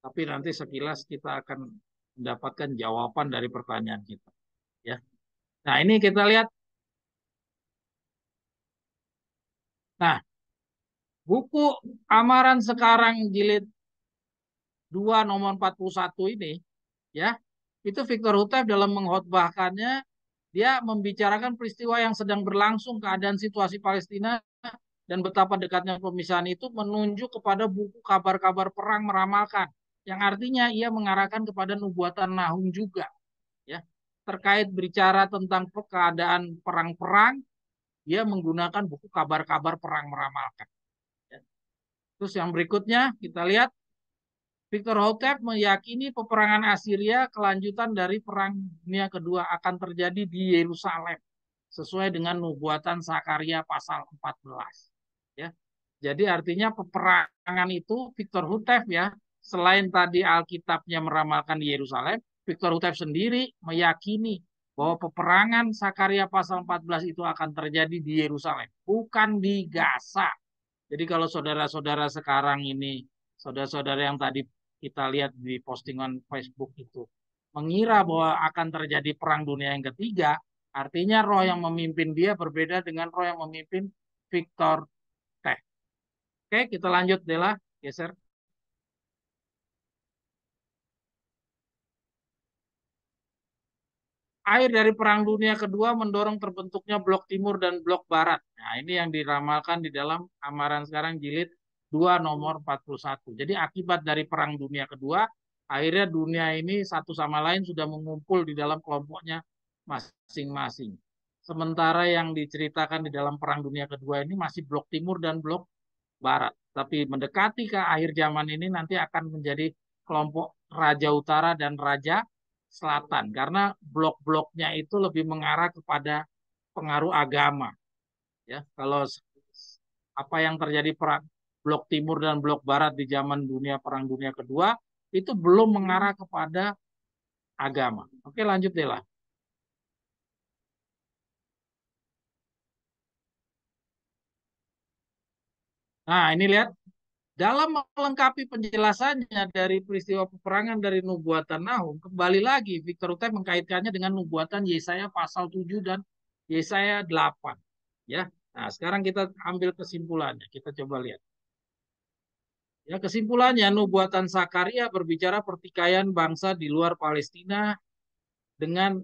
tapi nanti sekilas kita akan mendapatkan jawaban dari pertanyaan kita. Ya. Nah ini kita lihat. Nah, buku Amaran Sekarang jilid 2 nomor 41 ini, ya, itu Victor Houteff dalam mengkhotbahkannya, dia membicarakan peristiwa yang sedang berlangsung, keadaan situasi Palestina, dan betapa dekatnya pemisahan itu menunjuk kepada buku kabar-kabar perang meramalkan, yang artinya ia mengarahkan kepada nubuatan Nahum juga, ya, terkait bicara tentang keadaan perang-perang, dia menggunakan buku kabar-kabar perang meramalkan. Ya. Terus yang berikutnya kita lihat, Victor Houteff meyakini peperangan Assyria kelanjutan dari Perang Dunia Kedua akan terjadi di Yerusalem sesuai dengan nubuatan Zakaria pasal 14. Ya. Jadi artinya peperangan itu Victor Houteff, ya, selain tadi Alkitabnya meramalkan di Yerusalem, Victor Houteff sendiri meyakini bahwa peperangan Zakaria pasal 14 itu akan terjadi di Yerusalem, bukan di Gaza. Jadi kalau saudara-saudara sekarang ini, saudara-saudara yang tadi kita lihat di postingan Facebook itu, mengira bahwa akan terjadi perang dunia yang ketiga, artinya roh yang memimpin dia berbeda dengan roh yang memimpin Victor Teh. Oke, kita lanjut, Dela. Geser. Akhir dari Perang Dunia Kedua mendorong terbentuknya blok timur dan blok barat. Nah, ini yang diramalkan di dalam Amaran Sekarang jilid 2 nomor 41. Jadi akibat dari Perang Dunia Kedua, akhirnya dunia ini satu sama lain sudah mengumpul di dalam kelompoknya masing-masing. Sementara yang diceritakan di dalam Perang Dunia Kedua ini masih blok timur dan blok barat. Tapi mendekati ke akhir zaman ini nanti akan menjadi kelompok Raja Utara dan Raja Selatan. Karena blok-bloknya itu lebih mengarah kepada pengaruh agama. Ya, kalau apa yang terjadi perang blok timur dan blok barat di zaman dunia Perang Dunia Kedua itu belum mengarah kepada agama. Oke, lanjut deh lah. Nah, ini lihat. Dalam melengkapi penjelasannya dari peristiwa peperangan dari nubuatan Nahum, kembali lagi Victor Utai mengkaitkannya dengan nubuatan Yesaya pasal 7 dan Yesaya 8. Ya. Nah, sekarang kita ambil kesimpulannya. Kita coba lihat. Ya, kesimpulannya nubuatan Zakaria berbicara pertikaian bangsa di luar Palestina dengan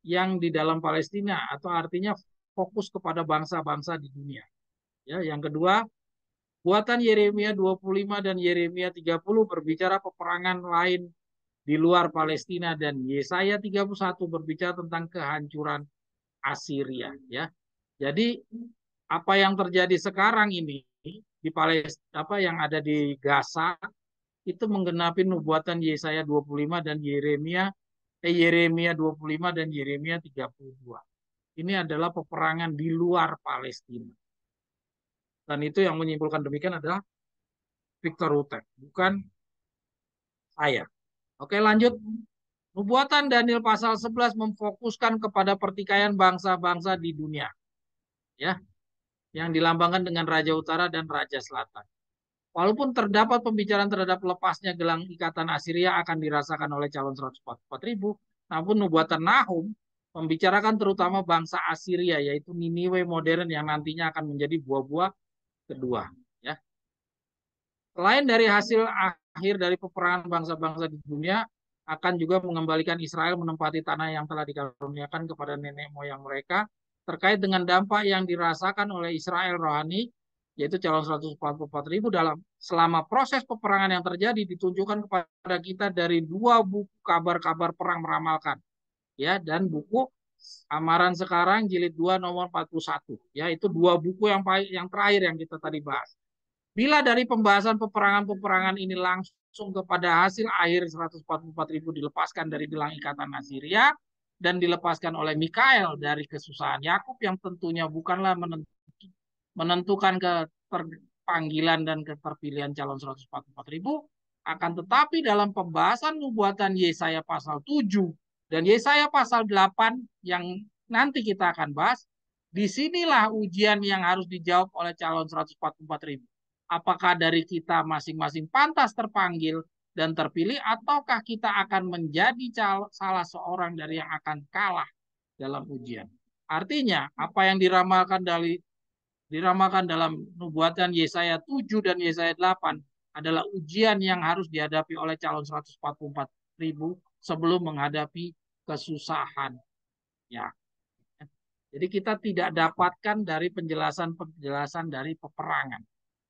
yang di dalam Palestina, atau artinya fokus kepada bangsa-bangsa di dunia. Ya, yang kedua, buatan Yeremia 25 dan Yeremia 30 berbicara peperangan lain di luar Palestina, dan Yesaya 31 berbicara tentang kehancuran Assyria, ya. Jadi apa yang terjadi sekarang ini di Palestina, apa yang ada di Gaza itu menggenapi nubuatan Yesaya 25 dan Yeremia 25 dan Yeremia 32. Ini adalah peperangan di luar Palestina. Dan itu yang menyimpulkan demikian adalah Victor Hutek, bukan saya. Oke, lanjut. Nubuatan Daniel pasal 11 memfokuskan kepada pertikaian bangsa-bangsa di dunia, ya, yang dilambangkan dengan Raja Utara dan Raja Selatan. Walaupun terdapat pembicaraan terhadap lepasnya gelang ikatan Assyria akan dirasakan oleh calon 144.000, namun nubuatan Nahum membicarakan terutama bangsa Assyria, yaitu Niniwe modern yang nantinya akan menjadi buah-buah kedua. Ya. Selain dari hasil akhir dari peperangan bangsa-bangsa di dunia, akan juga mengembalikan Israel menempati tanah yang telah dikaruniakan kepada nenek moyang mereka, terkait dengan dampak yang dirasakan oleh Israel rohani, yaitu calon 144.000 dalam selama proses peperangan yang terjadi, ditunjukkan kepada kita dari dua buku kabar-kabar perang meramalkan, ya, dan buku Amaran Sekarang jilid 2 nomor 41, ya, itu dua buku yang terakhir yang kita tadi bahas. Bila dari pembahasan peperangan-peperangan ini langsung kepada hasil akhir 144.000 dilepaskan dari gelang ikatan Assyria dan dilepaskan oleh Mikael dari kesusahan Yakub yang tentunya bukanlah menentukan keterpanggilan dan keterpilihan calon 144.000, akan tetapi dalam pembahasan nubuatan Yesaya pasal 7 dan Yesaya pasal 8 yang nanti kita akan bahas, Disinilah ujian yang harus dijawab oleh calon 144.000. Apakah dari kita masing-masing pantas terpanggil dan terpilih, ataukah kita akan menjadi salah seorang dari yang akan kalah dalam ujian. Artinya, apa yang diramalkan dalam nubuatan Yesaya 7 dan Yesaya 8 adalah ujian yang harus dihadapi oleh calon 144.000 sebelum menghadapi kesusahan. Ya. Jadi kita tidak dapatkan dari penjelasan-penjelasan dari peperangan.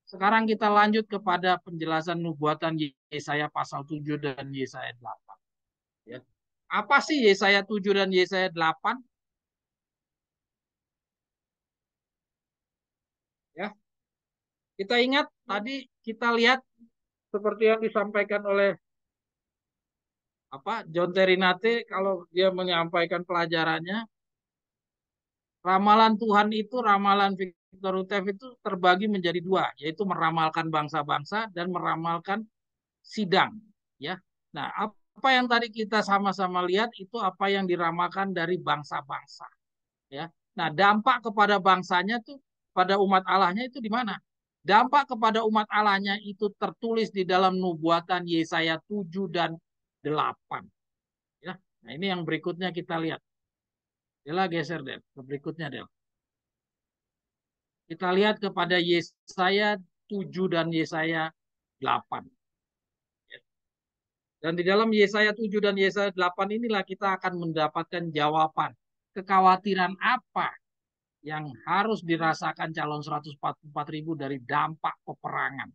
Sekarang kita lanjut kepada penjelasan nubuatan Yesaya pasal 7 dan Yesaya 8. Ya. Apa sih Yesaya 7 dan Yesaya 8? Ya, kita ingat tadi kita lihat seperti yang disampaikan oleh John Terinate kalau dia menyampaikan pelajarannya, ramalan Tuhan itu, ramalan Victor Utef itu terbagi menjadi dua, yaitu meramalkan bangsa-bangsa dan meramalkan sidang. Ya, nah apa yang tadi kita sama-sama lihat itu apa yang diramalkan dari bangsa-bangsa. Ya, nah dampak kepada bangsanya tuh pada umat Allahnya itu di mana? Dampak kepada umat Allahnya itu tertulis di dalam nubuatan Yesaya 7 dan 8. Ya, nah ini yang berikutnya kita lihat. Dela geser deh ke berikutnya deh. Kita lihat kepada Yesaya 7 dan Yesaya 8. Dan di dalam Yesaya 7 dan Yesaya 8 inilah kita akan mendapatkan jawaban. Kekhawatiran apa yang harus dirasakan calon 144.000 dari dampak peperangan.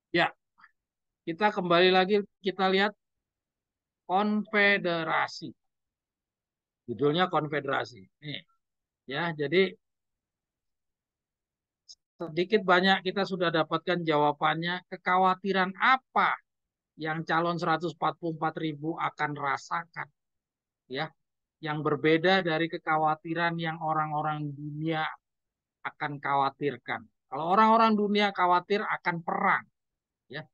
Ya, kita kembali lagi kita lihat konfederasi. Judulnya konfederasi. Nih, ya, jadi sedikit banyak kita sudah dapatkan jawabannya. Kekhawatiran apa yang calon 144.000 akan rasakan? Ya, yang berbeda dari kekhawatiran yang orang-orang dunia akan khawatirkan. Kalau orang-orang dunia khawatir akan perang, ya.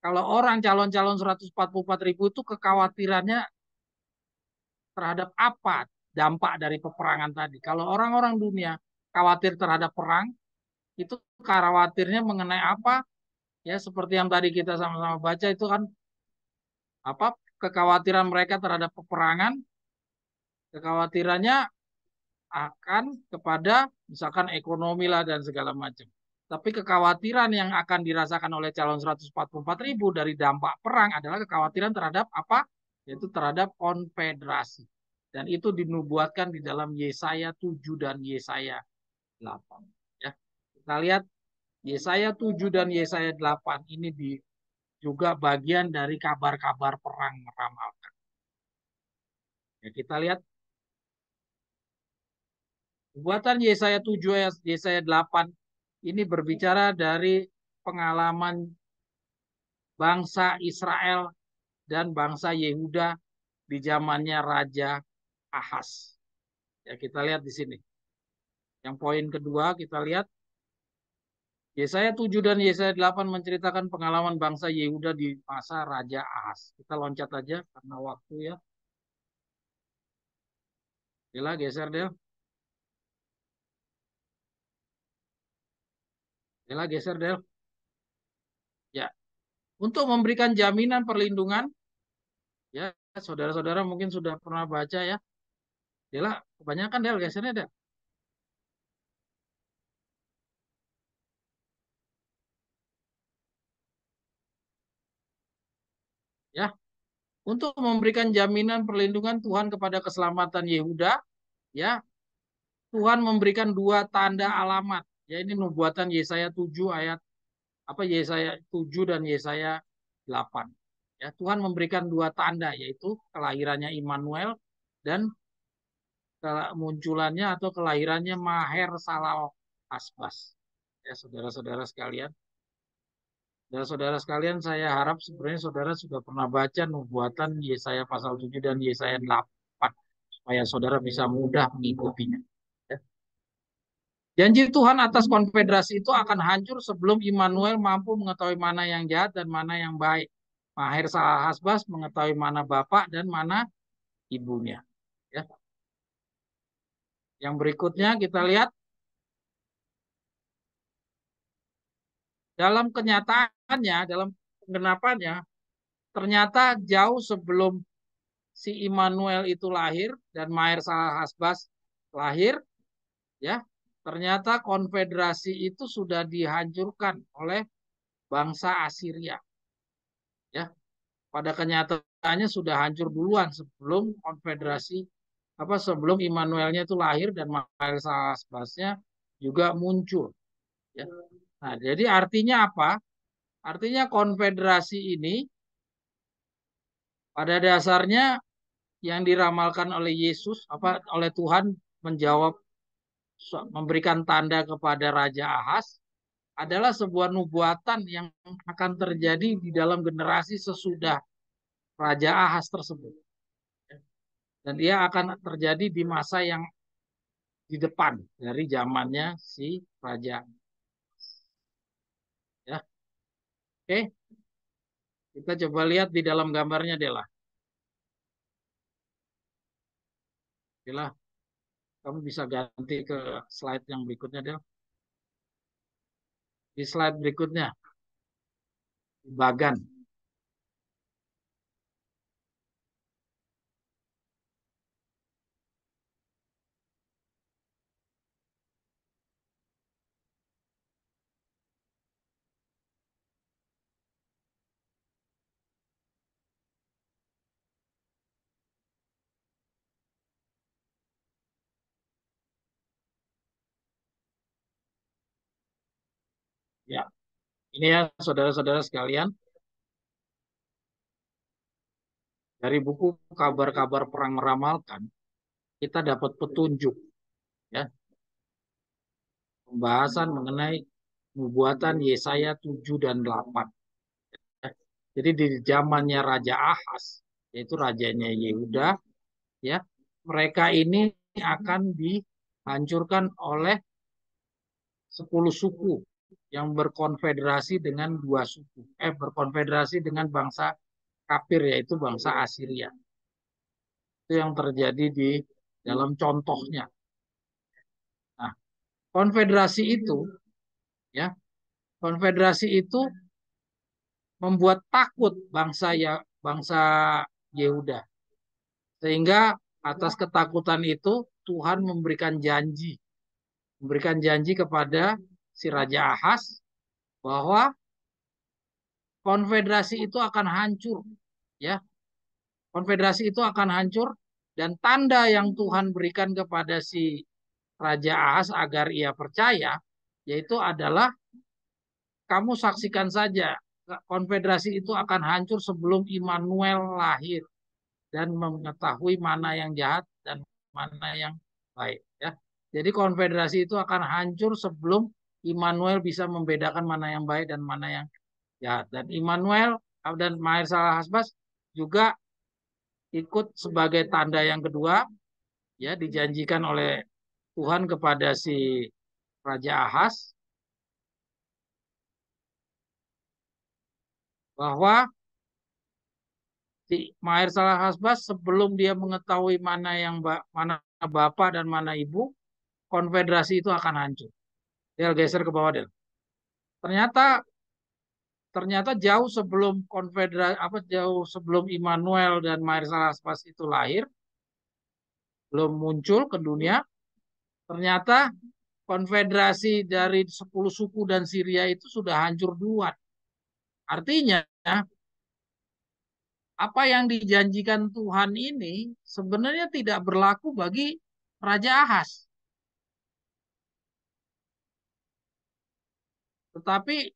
Kalau orang calon-calon 144.000 itu kekhawatirannya terhadap apa dampak dari peperangan tadi. Kalau orang-orang dunia khawatir terhadap perang, itu khawatirnya mengenai apa? Ya, seperti yang tadi kita sama-sama baca itu kan apa? Kekhawatiran mereka terhadap peperangan, kekhawatirannya akan kepada misalkan ekonomi lah dan segala macam. Tapi kekhawatiran yang akan dirasakan oleh calon 144.000 dari dampak perang adalah kekhawatiran terhadap apa? Yaitu terhadap konfederasi. Dan itu dinubuatkan di dalam Yesaya 7 dan Yesaya 8. Ya. Kita lihat Yesaya 7 dan Yesaya 8 ini juga bagian dari kabar-kabar perang meramalkan. Ya, kita lihat nubuatan Yesaya 7 Yesaya 8 ini berbicara dari pengalaman bangsa Israel dan bangsa Yehuda di zamannya Raja Ahaz. Ya, kita lihat di sini. Yang poin kedua kita lihat Yesaya 7 dan Yesaya 8 menceritakan pengalaman bangsa Yehuda di masa Raja Ahaz. Kita loncat aja karena waktu ya. Dela geser Del. Dela geser Del. Ya, untuk memberikan jaminan perlindungan, ya saudara-saudara mungkin sudah pernah baca ya. Dela kebanyakan Del gesernya Del. Ya, untuk memberikan jaminan perlindungan Tuhan kepada keselamatan Yehuda, ya Tuhan memberikan dua tanda alamat. Ya ini nubuatan Yesaya 7 ayat Yesaya 7 dan Yesaya 8. Ya, Tuhan memberikan dua tanda yaitu kelahirannya Immanuel dan kemunculannya atau kelahirannya Maher Salal Asbas. Ya, saudara-saudara sekalian. Saudara-saudara sekalian, saya harap sebenarnya saudara sudah pernah baca nubuatan Yesaya pasal 7 dan Yesaya 8. supaya saudara bisa mudah mengikutinya. Ya. Janji Tuhan atas konfederasi itu akan hancur sebelum Immanuel mampu mengetahui mana yang jahat dan mana yang baik. Maher Salahasbas mengetahui mana bapak dan mana ibunya. Ya. Yang berikutnya kita lihat dalam kenyataannya, dalam penggenapannya, ternyata jauh sebelum si Immanuel itu lahir dan Maher Salahasbas lahir, ya, ternyata konfederasi itu sudah dihancurkan oleh bangsa Assyria. Ya, pada kenyataannya sudah hancur duluan sebelum konfederasi sebelum Immanuelnya itu lahir dan Maher Salahasbasnya juga muncul. Ya. Nah, jadi artinya apa? Artinya konfederasi ini pada dasarnya yang diramalkan oleh Yesus oleh Tuhan menjawab memberikan tanda kepada Raja Ahaz adalah sebuah nubuatan yang akan terjadi di dalam generasi sesudah Raja Ahaz tersebut. Dan dia akan terjadi di masa yang di depan dari zamannya si Raja. Ya, oke. Kita coba lihat di dalam gambarnya Dela. Dela, kamu bisa ganti ke slide yang berikutnya Del. Di slide berikutnya, Bagan. Ya, ini ya saudara-saudara sekalian, dari buku Kabar-Kabar Perang Meramalkan, kita dapat petunjuk, ya, pembahasan mengenai nubuatan Yesaya 7 dan 8. Jadi di zamannya Raja Ahaz, yaitu rajanya Yehuda, ya, mereka ini akan dihancurkan oleh 10 suku yang berkonfederasi dengan berkonfederasi dengan bangsa kafir, yaitu bangsa Assyria. Itu yang terjadi di dalam contohnya. Nah, konfederasi itu, ya, konfederasi itu membuat takut bangsa Yehuda. Sehingga atas ketakutan itu Tuhan memberikan janji kepada si Raja Ahaz bahwa konfederasi itu akan hancur, ya. Konfederasi itu akan hancur dan tanda yang Tuhan berikan kepada si Raja Ahaz agar ia percaya yaitu adalah kamu saksikan saja konfederasi itu akan hancur sebelum Immanuel lahir dan mengetahui mana yang jahat dan mana yang baik, ya. Jadi konfederasi itu akan hancur sebelum Immanuel bisa membedakan mana yang baik dan mana yang jahat. Dan Immanuel dan Maher Salahasbas juga ikut sebagai tanda yang kedua, ya, dijanjikan oleh Tuhan kepada si Raja Ahaz bahwa si Maher Salahasbas sebelum dia mengetahui mana bapak dan mana ibu, konfederasi itu akan hancur. Del geser ke bawah Del. Ternyata ternyata jauh sebelum Immanuel dan Maher Salahasbas itu lahir, belum muncul ke dunia, ternyata konfederasi dari 10 suku dan Syria itu sudah hancur duluan. Artinya apa yang dijanjikan Tuhan ini sebenarnya tidak berlaku bagi Raja Ahaz. Tetapi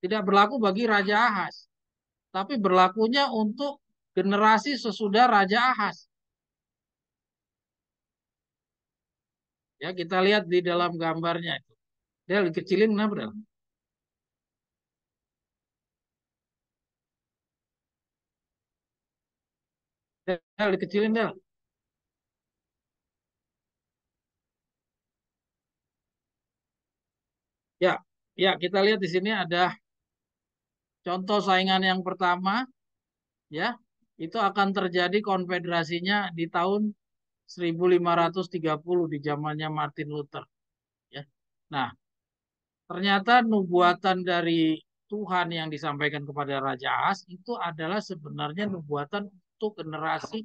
tidak berlaku bagi Raja Ahaz. Tapi berlakunya untuk generasi sesudah Raja Ahaz. Ya, kita lihat di dalam gambarnya itu. Dia kecilin kenapa, Del? Del, dikecilin Del. Ya, ya kita lihat di sini ada contoh saingan yang pertama, ya, itu akan terjadi konfederasinya di tahun 1530 di zamannya Martin Luther. Ya. Nah, ternyata nubuatan dari Tuhan yang disampaikan kepada Raja Ahaz itu adalah sebenarnya nubuatan untuk generasi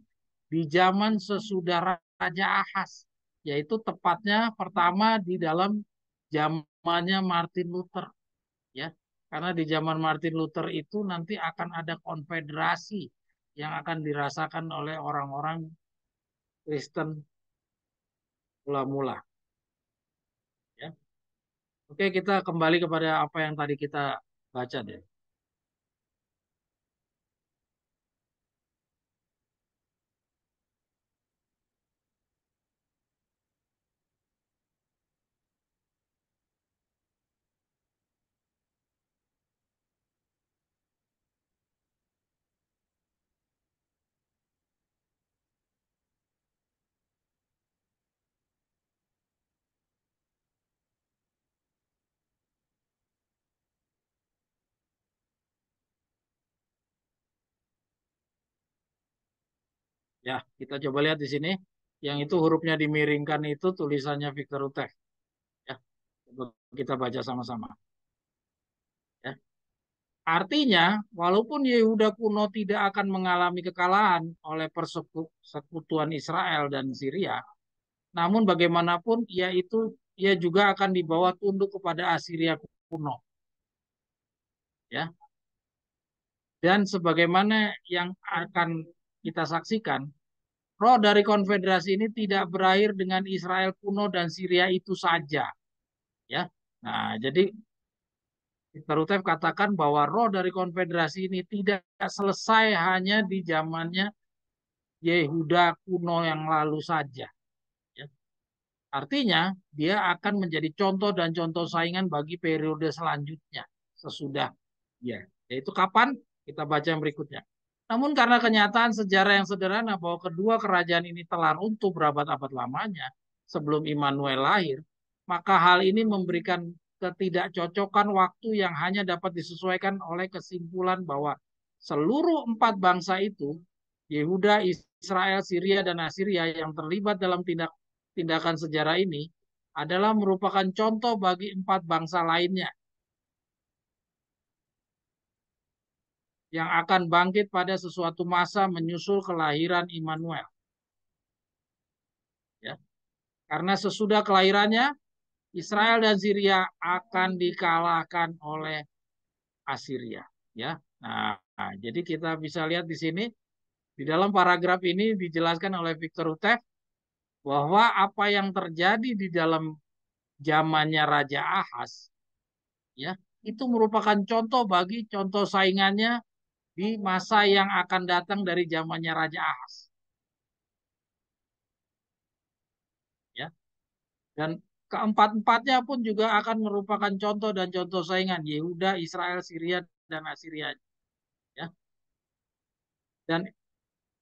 di zaman sesudah Raja Ahaz, yaitu tepatnya pertama di dalam zamannya Martin Luther, ya. Karena di zaman Martin Luther itu nanti akan ada konfederasi yang akan dirasakan oleh orang-orang Kristen mula-mula, ya. Oke, kita kembali kepada apa yang tadi kita baca deh. Ya, kita coba lihat di sini. Yang itu hurufnya dimiringkan itu tulisannya Victor Utek. Ya, coba kita baca sama-sama. Ya. Artinya, walaupun Yehuda kuno tidak akan mengalami kekalahan oleh persekutuan Israel dan Syria, namun bagaimanapun ia juga akan dibawa tunduk kepada Assyria kuno. Ya, dan sebagaimana yang akan kita saksikan, roh dari konfederasi ini tidak berakhir dengan Israel kuno dan Syria itu saja, ya. Nah, jadi Victor Utef katakan bahwa roh dari konfederasi ini tidak selesai hanya di zamannya Yehuda kuno yang lalu saja, ya. Artinya, dia akan menjadi contoh dan contoh saingan bagi periode selanjutnya sesudah dia. Yaitu kapan? Kita baca yang berikutnya. Namun karena kenyataan sejarah yang sederhana bahwa kedua kerajaan ini telah runtuh berabad-abad lamanya sebelum Immanuel lahir, maka hal ini memberikan ketidakcocokan waktu yang hanya dapat disesuaikan oleh kesimpulan bahwa seluruh empat bangsa itu, Yehuda, Israel, Syria, dan Assyria yang terlibat dalam tindakan sejarah ini adalah merupakan contoh bagi empat bangsa lainnya yang akan bangkit pada sesuatu masa menyusul kelahiran Immanuel. Ya. Karena sesudah kelahirannya, Israel dan Syria akan dikalahkan oleh Assyria. Ya. Nah, jadi kita bisa lihat di sini, di dalam paragraf ini dijelaskan oleh Victor Utef bahwa apa yang terjadi di dalam zamannya Raja Ahaz, ya, itu merupakan contoh bagi contoh saingannya di masa yang akan datang dari zamannya Raja Ahaz. Ya. Dan keempat-empatnya pun juga akan merupakan contoh dan contoh saingan Yehuda, Israel, Syria, dan Assyria. Ya. Dan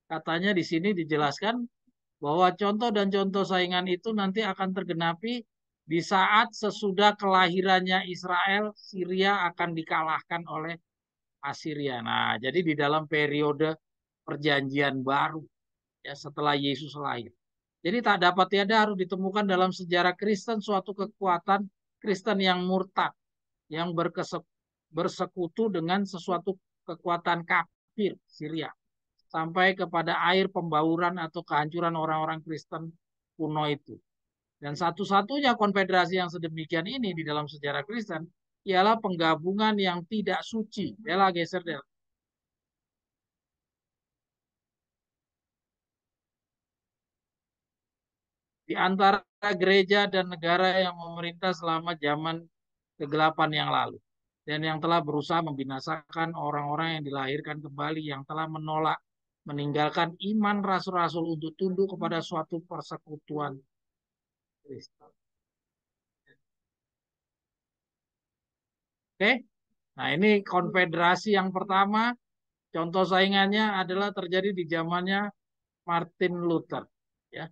katanya di sini dijelaskan bahwa contoh dan contoh saingan itu nanti akan tergenapi di saat sesudah kelahirannya Israel, Syria akan dikalahkan oleh Assyria. Nah, jadi di dalam periode perjanjian baru, ya, setelah Yesus lahir. Jadi tak dapat tiada harus ditemukan dalam sejarah Kristen suatu kekuatan Kristen yang murtad, yang bersekutu dengan sesuatu kekuatan kafir Syria, sampai kepada air pembauran atau kehancuran orang-orang Kristen kuno itu. Dan satu-satunya konfederasi yang sedemikian ini di dalam sejarah Kristen ialah penggabungan yang tidak suci. Bela geser del. Di antara gereja dan negara yang memerintah selama zaman kegelapan yang lalu dan yang telah berusaha membinasakan orang-orang yang dilahirkan kembali yang telah menolak meninggalkan iman rasul-rasul untuk tunduk kepada suatu persekutuan Kristen. Oke, nah ini konfederasi yang pertama, contoh saingannya adalah terjadi di zamannya Martin Luther. Ya.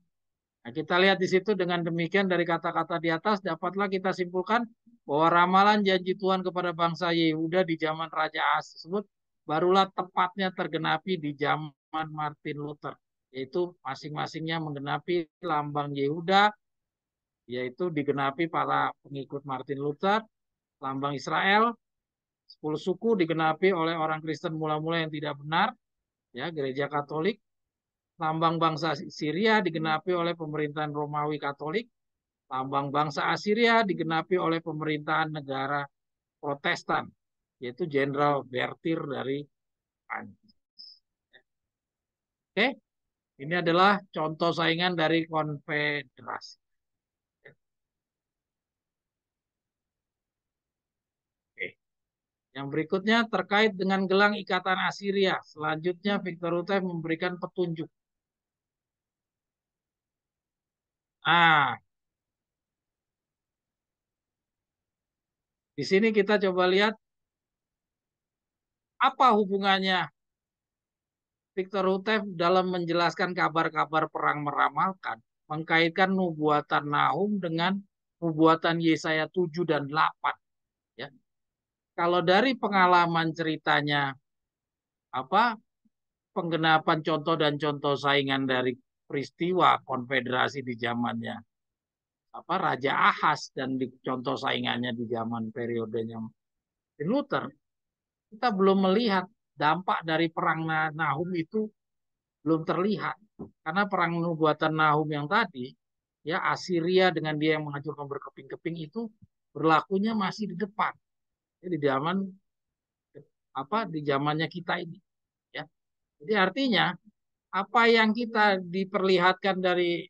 Nah, kita lihat di situ dengan demikian dari kata-kata di atas dapatlah kita simpulkan bahwa ramalan janji Tuhan kepada bangsa Yehuda di zaman Raja Ahas tersebut barulah tepatnya tergenapi di zaman Martin Luther, yaitu masing-masingnya menggenapi lambang Yehuda, yaitu digenapi para pengikut Martin Luther, lambang Israel, 10 suku digenapi oleh orang Kristen mula-mula yang tidak benar, ya gereja Katolik, lambang bangsa Syria digenapi oleh pemerintahan Romawi Katolik, lambang bangsa Assyria digenapi oleh pemerintahan negara Protestan, yaitu Jenderal Bertir dari Prancis. Oke, ini adalah contoh saingan dari konfederasi. Oke. Yang berikutnya terkait dengan gelang ikatan Assyria. Selanjutnya Victor Rutev memberikan petunjuk. Ah, di sini kita coba lihat apa hubungannya Victor Rutev dalam menjelaskan kabar-kabar perang meramalkan, mengkaitkan nubuatan Nahum dengan nubuatan Yesaya 7 dan 8. Ya. Kalau dari pengalaman ceritanya, apa penggenapan contoh dan contoh saingan dari peristiwa konfederasi di zamannya Raja Ahas dan di contoh saingannya di zaman periodenya Luther, kita belum melihat dampak dari perang Nahum itu belum terlihat. Karena perang nubuatan Nahum yang tadi, ya Assyria dengan dia yang menghancurkan berkeping-keping itu berlakunya masih di depan. Ya, di zaman di zamannya kita ini, ya. Jadi artinya apa yang kita diperlihatkan dari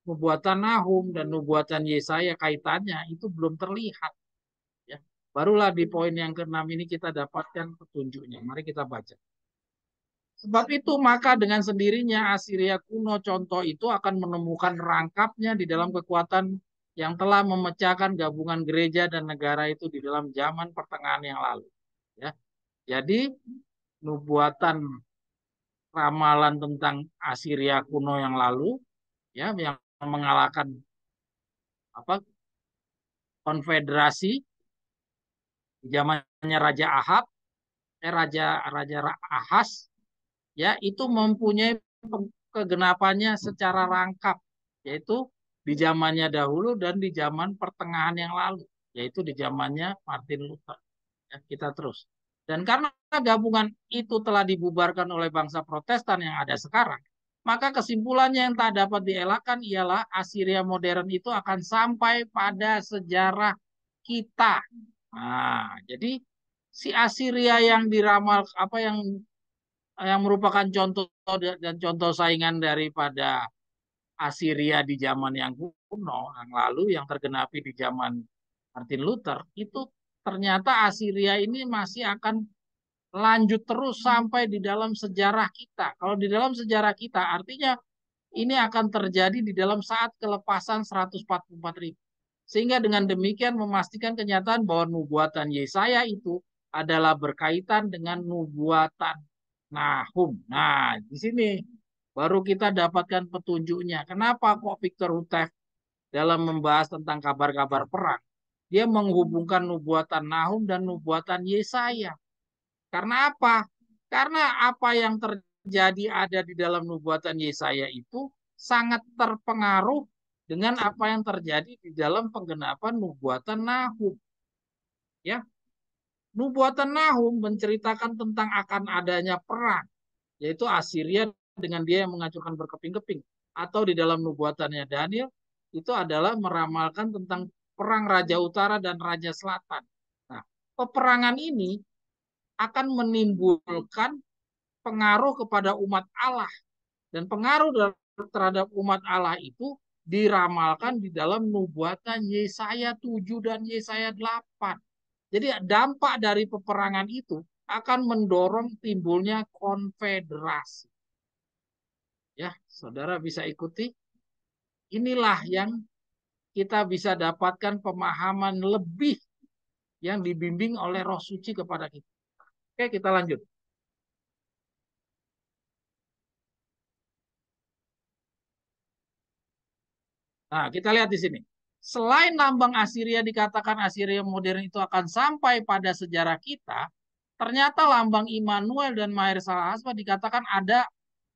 nubuatan Nahum dan nubuatan Yesaya kaitannya itu belum terlihat, ya. Barulah di poin yang ke-6 ini kita dapatkan petunjuknya. Mari kita baca. Sebab itu maka dengan sendirinya Assyria kuno contoh itu akan menemukan rangkapnya di dalam kekuatan yang telah memecahkan gabungan gereja dan negara itu di dalam zaman pertengahan yang lalu. Ya. Jadi nubuatan ramalan tentang Assyria kuno yang lalu, ya, yang mengalahkan apa konfederasi di zamannya Raja Ahab, Raja Raja Ahas, ya itu mempunyai kegenapannya secara rangkap, yaitu di zamannya dahulu dan di zaman pertengahan yang lalu, yaitu di zamannya Martin Luther. Ya, kita terus. Dan karena gabungan itu telah dibubarkan oleh bangsa Protestan yang ada sekarang, maka kesimpulannya yang tak dapat dielakkan ialah Assyria modern itu akan sampai pada sejarah kita. Nah, jadi si Assyria yang diramal yang merupakan contoh dan contoh saingan daripada Assyria di zaman yang kuno, yang lalu yang tergenapi di zaman Martin Luther, itu ternyata Assyria ini masih akan lanjut terus sampai di dalam sejarah kita. Kalau di dalam sejarah kita, artinya ini akan terjadi di dalam saat kelepasan 144.000. Sehingga dengan demikian memastikan kenyataan bahwa nubuatan Yesaya itu adalah berkaitan dengan nubuatan Nahum. Nah, di sini baru kita dapatkan petunjuknya. Kenapa kok Victor Rutev dalam membahas tentang kabar-kabar perang, dia menghubungkan nubuatan Nahum dan nubuatan Yesaya. Karena apa? Karena apa yang terjadi ada di dalam nubuatan Yesaya itu sangat terpengaruh dengan apa yang terjadi di dalam penggenapan nubuatan Nahum. Ya, nubuatan Nahum menceritakan tentang akan adanya perang, yaitu Assyria dengan dia yang menghancurkan berkeping-keping. Atau di dalam nubuatannya Daniel, itu adalah meramalkan tentang perang Raja Utara dan Raja Selatan. Nah, peperangan ini akan menimbulkan pengaruh kepada umat Allah. Dan pengaruh terhadap umat Allah itu diramalkan di dalam nubuatan Yesaya 7 dan Yesaya 8. Jadi dampak dari peperangan itu akan mendorong timbulnya konfederasi. Ya, saudara bisa ikuti. Inilah yang kita bisa dapatkan pemahaman lebih yang dibimbing oleh Roh Suci kepada kita. Oke, kita lanjut. Nah, kita lihat di sini. Selain lambang Assyria dikatakan Assyria modern itu akan sampai pada sejarah kita, ternyata lambang Immanuel dan Maher Salahasba dikatakan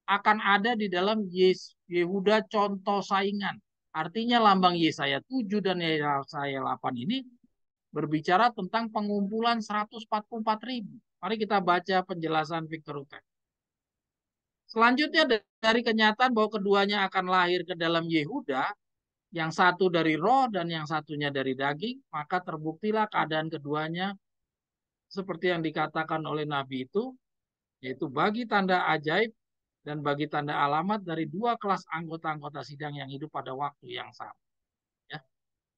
akan ada di dalam Yehuda contoh saingan. Artinya lambang Yesaya 7 dan Yesaya 8 ini berbicara tentang pengumpulan 144.000. Mari kita baca penjelasan Victor Utek. Selanjutnya dari kenyataan bahwa keduanya akan lahir ke dalam Yehuda, yang satu dari roh dan yang satunya dari daging, maka terbuktilah keadaan keduanya seperti yang dikatakan oleh Nabi itu, yaitu bagi tanda ajaib dan bagi tanda alamat dari dua kelas anggota-anggota sidang yang hidup pada waktu yang sama. Ya.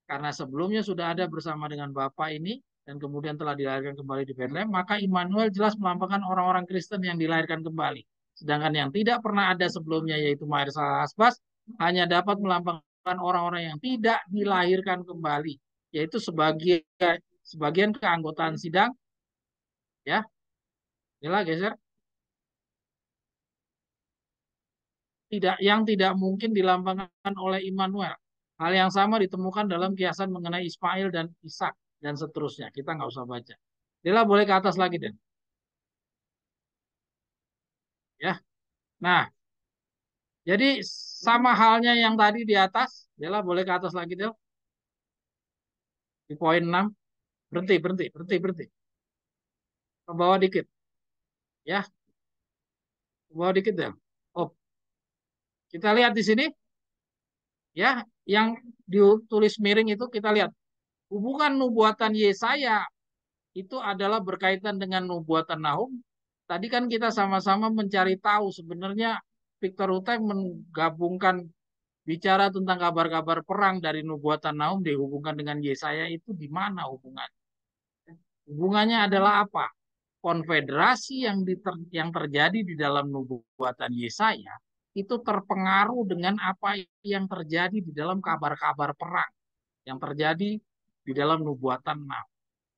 Karena sebelumnya sudah ada bersama dengan Bapa ini, dan kemudian telah dilahirkan kembali di Bethlehem, maka Immanuel jelas melambangkan orang-orang Kristen yang dilahirkan kembali. Sedangkan yang tidak pernah ada sebelumnya, yaitu Maher Salahasbas, hanya dapat melambangkan orang-orang yang tidak dilahirkan kembali, yaitu sebagian keanggotaan sidang. Ya, inilah geser. Yang tidak mungkin dilambangkan oleh Immanuel. Hal yang sama ditemukan dalam kiasan mengenai Ismail dan Ishak dan seterusnya. Kita nggak usah baca. Dela boleh ke atas lagi, Den. Ya. Nah, jadi sama halnya yang tadi di atas. Dela boleh ke atas lagi, Del. Di poin 6. Berhenti, berhenti, berhenti, berhenti. Ke bawah dikit. Ya, ke bawah dikit, Del. Oh, kita lihat di sini. Ya, yang ditulis miring itu kita lihat. Hubungan nubuatan Yesaya itu adalah berkaitan dengan nubuatan Nahum. Tadi kan kita sama-sama mencari tahu sebenarnya Victor Hutai menggabungkan bicara tentang kabar-kabar perang dari nubuatan Nahum dihubungkan dengan Yesaya itu di mana hubungannya? Hubungannya adalah apa? Konfederasi yang terjadi di dalam nubuatan Yesaya itu terpengaruh dengan apa yang terjadi di dalam kabar-kabar perang yang terjadi di dalam nubuatan Nahum.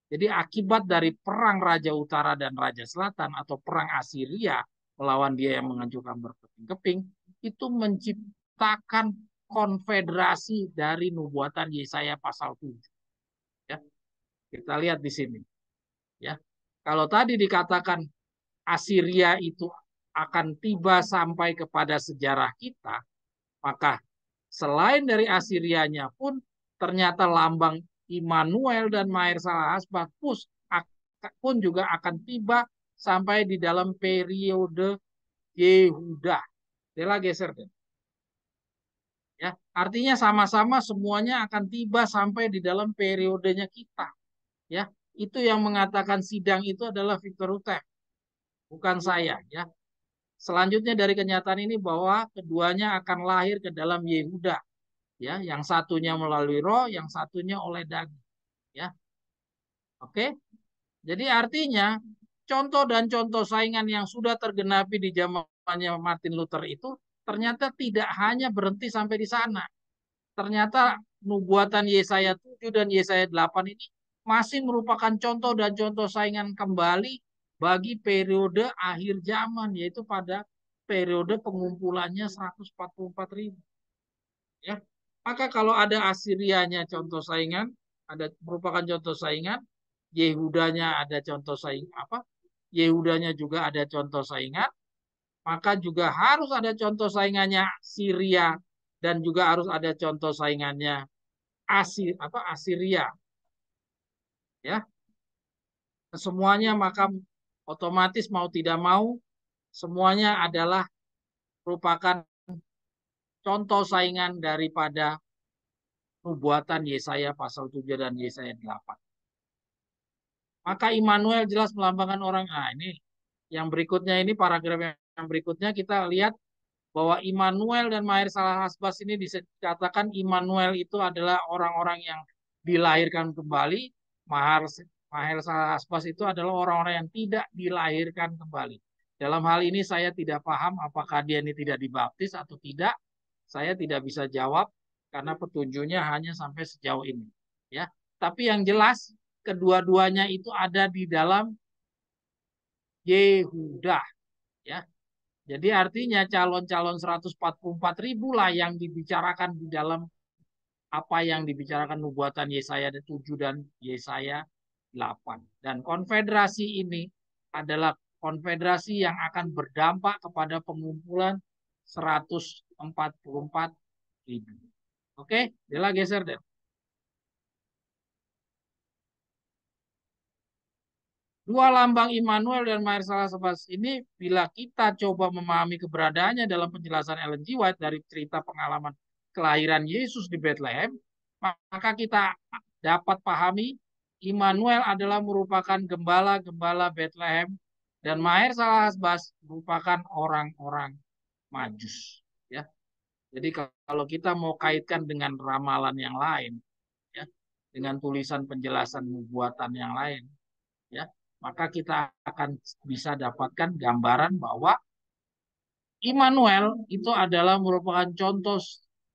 Jadi akibat dari perang Raja Utara dan Raja Selatan atau perang Assyria melawan dia yang menghancurkan berkeping-keping, itu menciptakan konfederasi dari nubuatan Yesaya pasal 7. Ya, kita lihat di sini. Ya, kalau tadi dikatakan Assyria itu akan tiba sampai kepada sejarah kita, maka selain dari Assyrianya pun ternyata lambang Immanuel dan Maher Salahasbah pun juga akan tiba sampai di dalam periode Yehuda. Dela geser deh. Ya, artinya sama-sama semuanya akan tiba sampai di dalam periodenya kita. Ya, itu yang mengatakan sidang itu adalah Victor Utek, bukan saya. Ya, selanjutnya dari kenyataan ini bahwa keduanya akan lahir ke dalam Yehuda. Ya, yang satunya melalui roh, yang satunya oleh daging. Ya, oke. Jadi artinya contoh dan contoh saingan yang sudah tergenapi di zamannya Martin Luther itu ternyata tidak hanya berhenti sampai di sana. Ternyata nubuatan Yesaya 7 dan Yesaya 8 ini masih merupakan contoh dan contoh saingan kembali bagi periode akhir zaman, yaitu pada periode pengumpulannya 144.000. Ya. Maka kalau ada Asirianya contoh saingan, ada merupakan contoh saingan, Yehudanya ada contoh saing apa? Yehudanya juga ada contoh saingan, maka juga harus ada contoh saingannya Syria dan juga harus ada contoh saingannya Assyria, ya. Semuanya maka otomatis mau tidak mau semuanya adalah merupakan contoh saingan daripada nubuatan Yesaya pasal 7 dan Yesaya 8. Maka Immanuel jelas melambangkan orang. Nah, ini yang berikutnya ini paragraf yang berikutnya kita lihat bahwa Immanuel dan Maher Salahasbas ini dikatakan Immanuel itu adalah orang-orang yang dilahirkan kembali. Maher Salahasbas itu adalah orang-orang yang tidak dilahirkan kembali. Dalam hal ini saya tidak paham apakah dia ini tidak dibaptis atau tidak. Saya tidak bisa jawab karena petunjuknya hanya sampai sejauh ini. Ya, tapi yang jelas kedua-duanya itu ada di dalam Yehuda. Ya, jadi artinya calon-calon 144.000 lah yang dibicarakan di dalam apa yang dibicarakan nubuatan Yesaya 7 dan Yesaya 8. Dan konfederasi ini adalah konfederasi yang akan berdampak kepada pengumpulan 144.000. Oke, Dela geser deh. Dua lambang Immanuel dan Maher Salah Sebas ini, bila kita coba memahami keberadaannya dalam penjelasan Ellen G. White dari cerita pengalaman kelahiran Yesus di Bethlehem, maka kita dapat pahami Immanuel adalah merupakan gembala-gembala Bethlehem dan Maher Salah Sebas merupakan orang-orang Majus. Ya, jadi kalau kita mau kaitkan dengan ramalan yang lain, ya, dengan tulisan penjelasan nubuatan yang lain, ya, maka kita akan bisa dapatkan gambaran bahwa Immanuel itu adalah merupakan contoh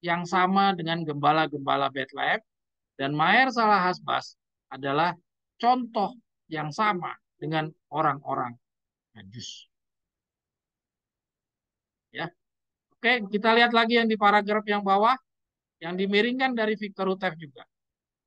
yang sama dengan gembala-gembala Bethlehem dan Maher Salah Hasbas adalah contoh yang sama dengan orang-orang Majus. Ya, oke, kita lihat lagi yang di paragraf yang bawah yang dimiringkan dari Victor Rutev juga.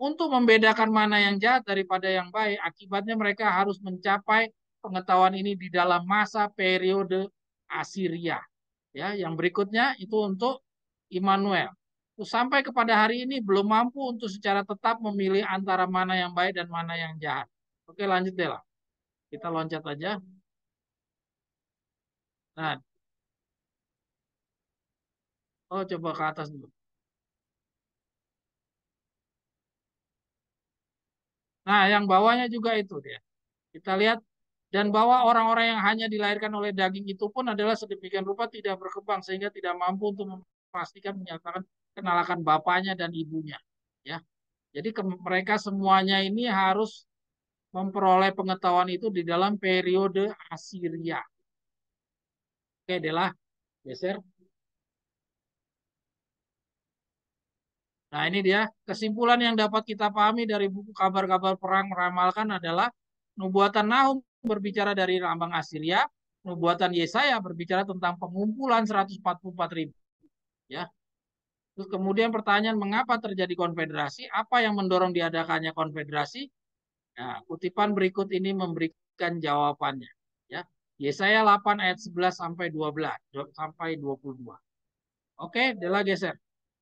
Untuk membedakan mana yang jahat daripada yang baik, akibatnya mereka harus mencapai pengetahuan ini di dalam masa periode Assyria. Ya, yang berikutnya itu untuk Immanuel. Sampai kepada hari ini belum mampu untuk secara tetap memilih antara mana yang baik dan mana yang jahat. Oke, lanjut deh lah. Kita loncat aja. Nah, oh coba ke atas dulu. Nah, yang bawahnya juga itu dia. Kita lihat dan bahwa orang-orang yang hanya dilahirkan oleh daging itu pun adalah sedemikian rupa tidak berkembang sehingga tidak mampu untuk memastikan menyatakan kenalakan bapaknya dan ibunya. Ya, jadi mereka semuanya ini harus memperoleh pengetahuan itu di dalam periode Assyria. Oke, adalah geser. Nah, ini dia kesimpulan yang dapat kita pahami dari buku kabar-kabar perang meramalkan adalah nubuatan Nahum berbicara dari lambang Assyria, nubuatan Yesaya berbicara tentang pengumpulan 144.000. Ya. Terus kemudian pertanyaan mengapa terjadi konfederasi? Apa yang mendorong diadakannya konfederasi? Nah, kutipan berikut ini memberikan jawabannya. Ya. Yesaya 8 ayat 11 sampai 12 sampai 22. Oke, Dela geser.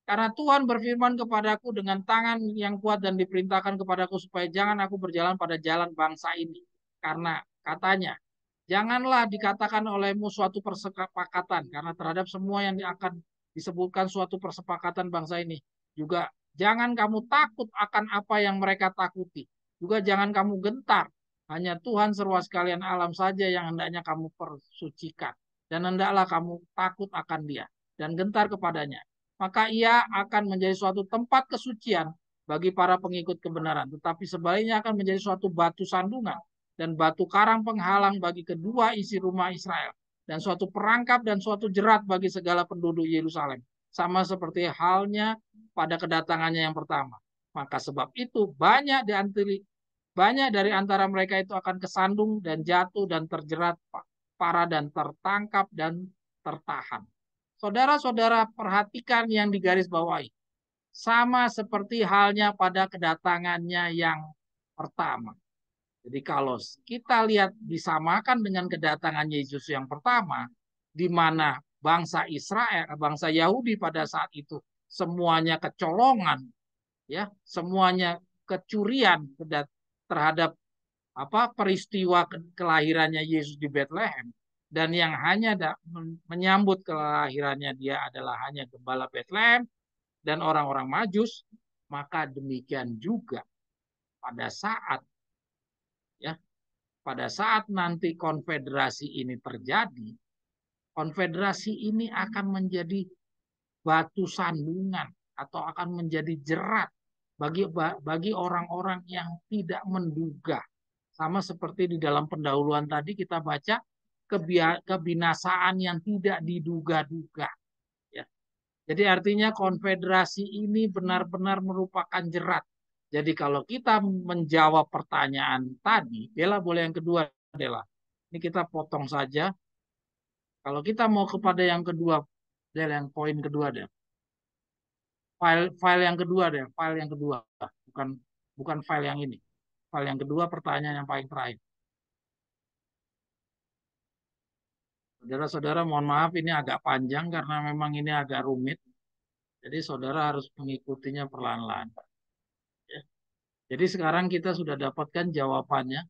Karena Tuhan berfirman kepadaku dengan tangan yang kuat dan diperintahkan kepadaku supaya jangan aku berjalan pada jalan bangsa ini. Karena katanya, janganlah dikatakan olehmu suatu persepakatan. Karena terhadap semua yang akan disebutkan suatu persepakatan bangsa ini. Juga jangan kamu takut akan apa yang mereka takuti. Juga jangan kamu gentar. Hanya Tuhan seruas sekalian alam saja yang hendaknya kamu persucikan. Dan hendaklah kamu takut akan dia. Dan gentar kepadanya, maka ia akan menjadi suatu tempat kesucian bagi para pengikut kebenaran. Tetapi sebaliknya akan menjadi suatu batu sandungan dan batu karang penghalang bagi kedua isi rumah Israel. Dan suatu perangkap dan suatu jerat bagi segala penduduk Yerusalem. Sama seperti halnya pada kedatangannya yang pertama. Maka sebab itu banyak dari antara mereka itu akan kesandung dan jatuh dan terjerat parah dan tertangkap dan tertahan. Saudara-saudara perhatikan yang digaris bawahi. Sama seperti halnya pada kedatangannya yang pertama. Jadi kalau kita lihat disamakan dengan kedatangan Yesus yang pertama, di mana bangsa Israel, bangsa Yahudi pada saat itu semuanya kecolongan, ya, semuanya kecurian terhadap peristiwa kelahirannya Yesus di Bethlehem, dan yang hanya menyambut kelahirannya dia adalah hanya gembala Bethlehem dan orang-orang Majus, maka demikian juga pada saat ya pada saat nanti konfederasi ini terjadi, konfederasi ini akan menjadi batu sandungan atau akan menjadi jerat bagi orang-orang yang tidak menduga. Sama seperti di dalam pendahuluan tadi kita baca kebinasaan yang tidak diduga-duga. Ya. Jadi artinya konfederasi ini benar-benar merupakan jerat. Jadi kalau kita menjawab pertanyaan tadi, Dela boleh yang kedua, Dela. Ini kita potong saja. Kalau kita mau kepada yang kedua, Dela yang poin kedua, Dela. File yang kedua deh, file yang kedua, bukan bukan file yang ini. File yang kedua, pertanyaan yang paling terakhir. Saudara-saudara, mohon maaf ini agak panjang karena memang ini agak rumit. Jadi saudara harus mengikutinya perlahan-lahan. Ya. Jadi sekarang kita sudah dapatkan jawabannya.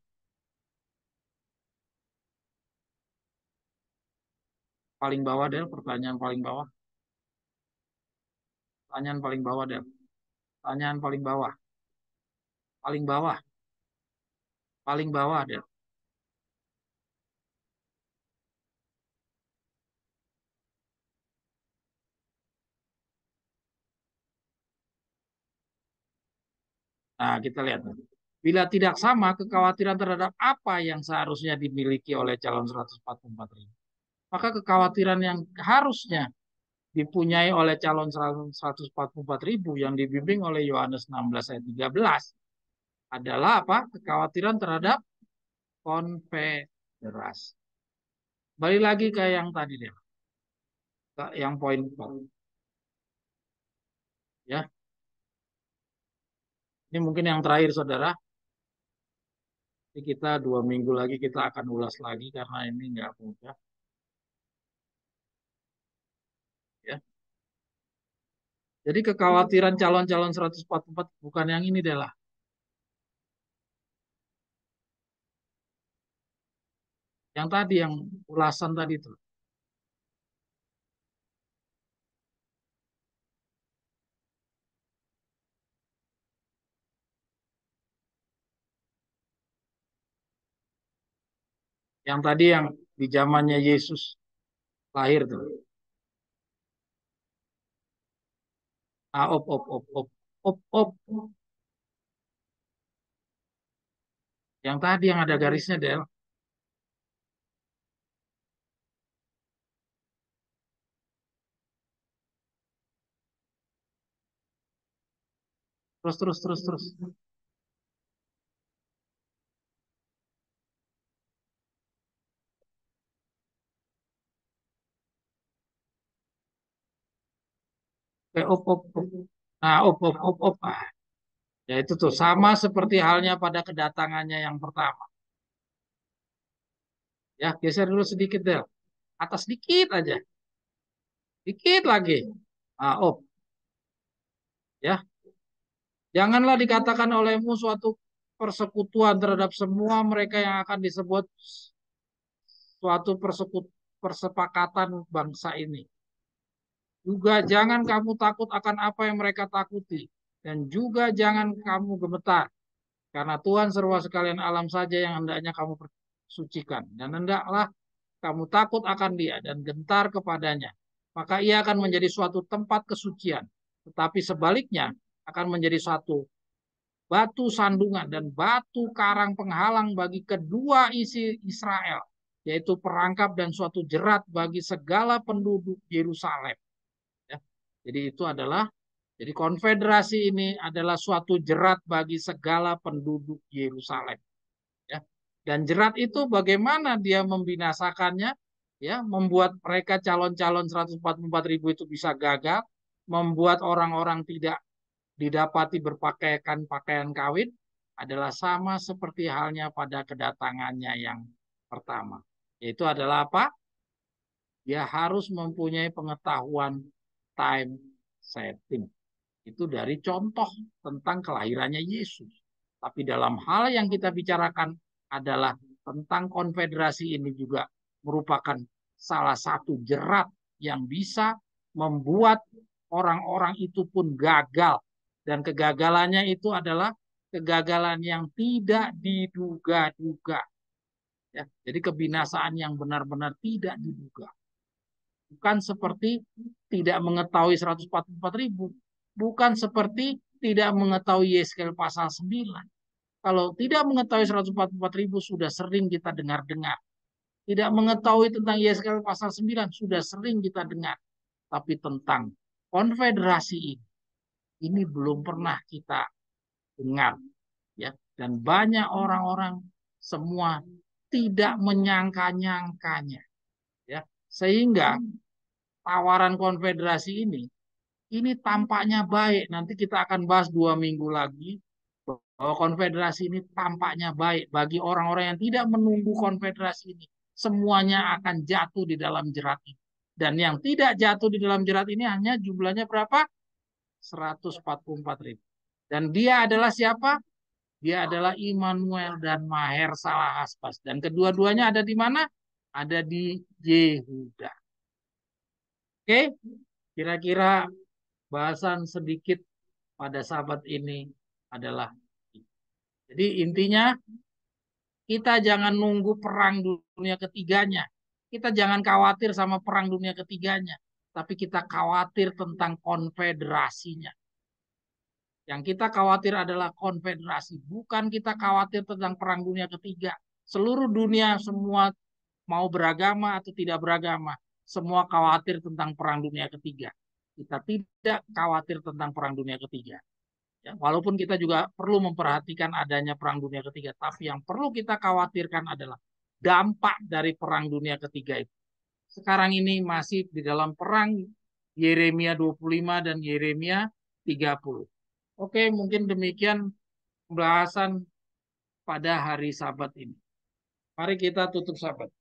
Paling bawah deh, pertanyaan paling bawah. Pertanyaan paling bawah deh. Pertanyaan paling bawah. Paling bawah. Paling bawah deh. Nah, kita lihat. Bila tidak sama, kekhawatiran terhadap apa yang seharusnya dimiliki oleh calon 144.000. Maka kekhawatiran yang harusnya dipunyai oleh calon 144.000 yang dibimbing oleh Yohanes 16 ayat 13 adalah apa? Kekhawatiran terhadap konfederasi. Balik lagi ke yang tadi deh, ke yang poin 4. Ya, ini mungkin yang terakhir saudara. Jadi kita 2 minggu lagi kita akan ulas lagi karena ini nggak mudah. Ya. Jadi kekhawatiran calon-calon 144 bukan yang ini deh lah. Yang tadi, yang ulasan tadi itu. Yang tadi yang di zamannya Yesus lahir tuh. Ah, op, op, op, op, op, op. Yang tadi yang ada garisnya, Del. Terus, terus, terus, terus. Op, op, op. Nah, op, op, op, op. Ah, ya itu tuh sama seperti halnya pada kedatangannya yang pertama. Ya, geser dulu sedikit, Del. Atas dikit aja. Dikit lagi. Ah, op. Ya, janganlah dikatakan olehmu suatu persekutuan terhadap semua mereka yang akan disebut suatu persepakatan bangsa ini. Juga jangan kamu takut akan apa yang mereka takuti. Dan juga jangan kamu gemetar. Karena Tuhan serwa sekalian alam saja yang hendaknya kamu sucikan. Dan hendaklah kamu takut akan dia dan gentar kepadanya. Maka ia akan menjadi suatu tempat kesucian. Tetapi sebaliknya akan menjadi suatu batu sandungan dan batu karang penghalang bagi kedua isi Israel, yaitu perangkap dan suatu jerat bagi segala penduduk Yerusalem. Ya. Jadi itu adalah, jadi konfederasi ini adalah suatu jerat bagi segala penduduk Yerusalem. Ya. Dan jerat itu bagaimana dia membinasakannya, ya, membuat mereka calon-calon 144.000 itu bisa gagal, membuat orang-orang tidak didapati berpakaian pakaian kawin adalah sama seperti halnya pada kedatangannya yang pertama. Yaitu adalah apa? Dia harus mempunyai pengetahuan time setting. Itu dari contoh tentang kelahirannya Yesus. Tapi dalam hal yang kita bicarakan adalah tentang konfederasi ini juga merupakan salah satu jerat yang bisa membuat orang-orang itu pun gagal. Dan kegagalannya itu adalah kegagalan yang tidak diduga-duga. Ya, jadi kebinasaan yang benar-benar tidak diduga. Bukan seperti tidak mengetahui 144.000. Bukan seperti tidak mengetahui Yeskel pasal 9. Kalau tidak mengetahui 144.000 sudah sering kita dengar-dengar. Tidak mengetahui tentang Yeskel pasal 9 sudah sering kita dengar. Tapi tentang konfederasi ini belum pernah kita dengar. Ya. Dan banyak orang-orang semua tidak menyangka-nyangkanya. Ya. Sehingga tawaran konfederasi ini ini tampaknya baik. Nanti kita akan bahas 2 minggu lagi bahwa konfederasi ini tampaknya baik bagi orang-orang yang tidak menunggu konfederasi ini. Semuanya akan jatuh di dalam jerat ini. Dan yang tidak jatuh di dalam jerat ini hanya jumlahnya berapa? 144.000. Dan dia adalah siapa? Dia adalah Immanuel dan Maher Salahaspas. Dan kedua-duanya ada di mana? Ada di Yehuda. Oke, kira-kira bahasan sedikit pada sahabat ini adalah, jadi intinya kita jangan nunggu perang dunia ketiganya. Kita jangan khawatir sama perang dunia ketiganya. Tapi kita khawatir tentang konfederasinya. Yang kita khawatir adalah konfederasi. Bukan kita khawatir tentang perang dunia ketiga. Seluruh dunia semua mau beragama atau tidak beragama. Semua khawatir tentang perang dunia ketiga. Kita tidak khawatir tentang perang dunia ketiga. Ya, walaupun kita juga perlu memperhatikan adanya perang dunia ketiga, tapi yang perlu kita khawatirkan adalah dampak dari perang dunia ketiga itu. Sekarang ini masih di dalam perang Yeremia 25 dan Yeremia 30. Oke, mungkin demikian pembahasan pada hari Sabat ini. Mari kita tutup Sabat.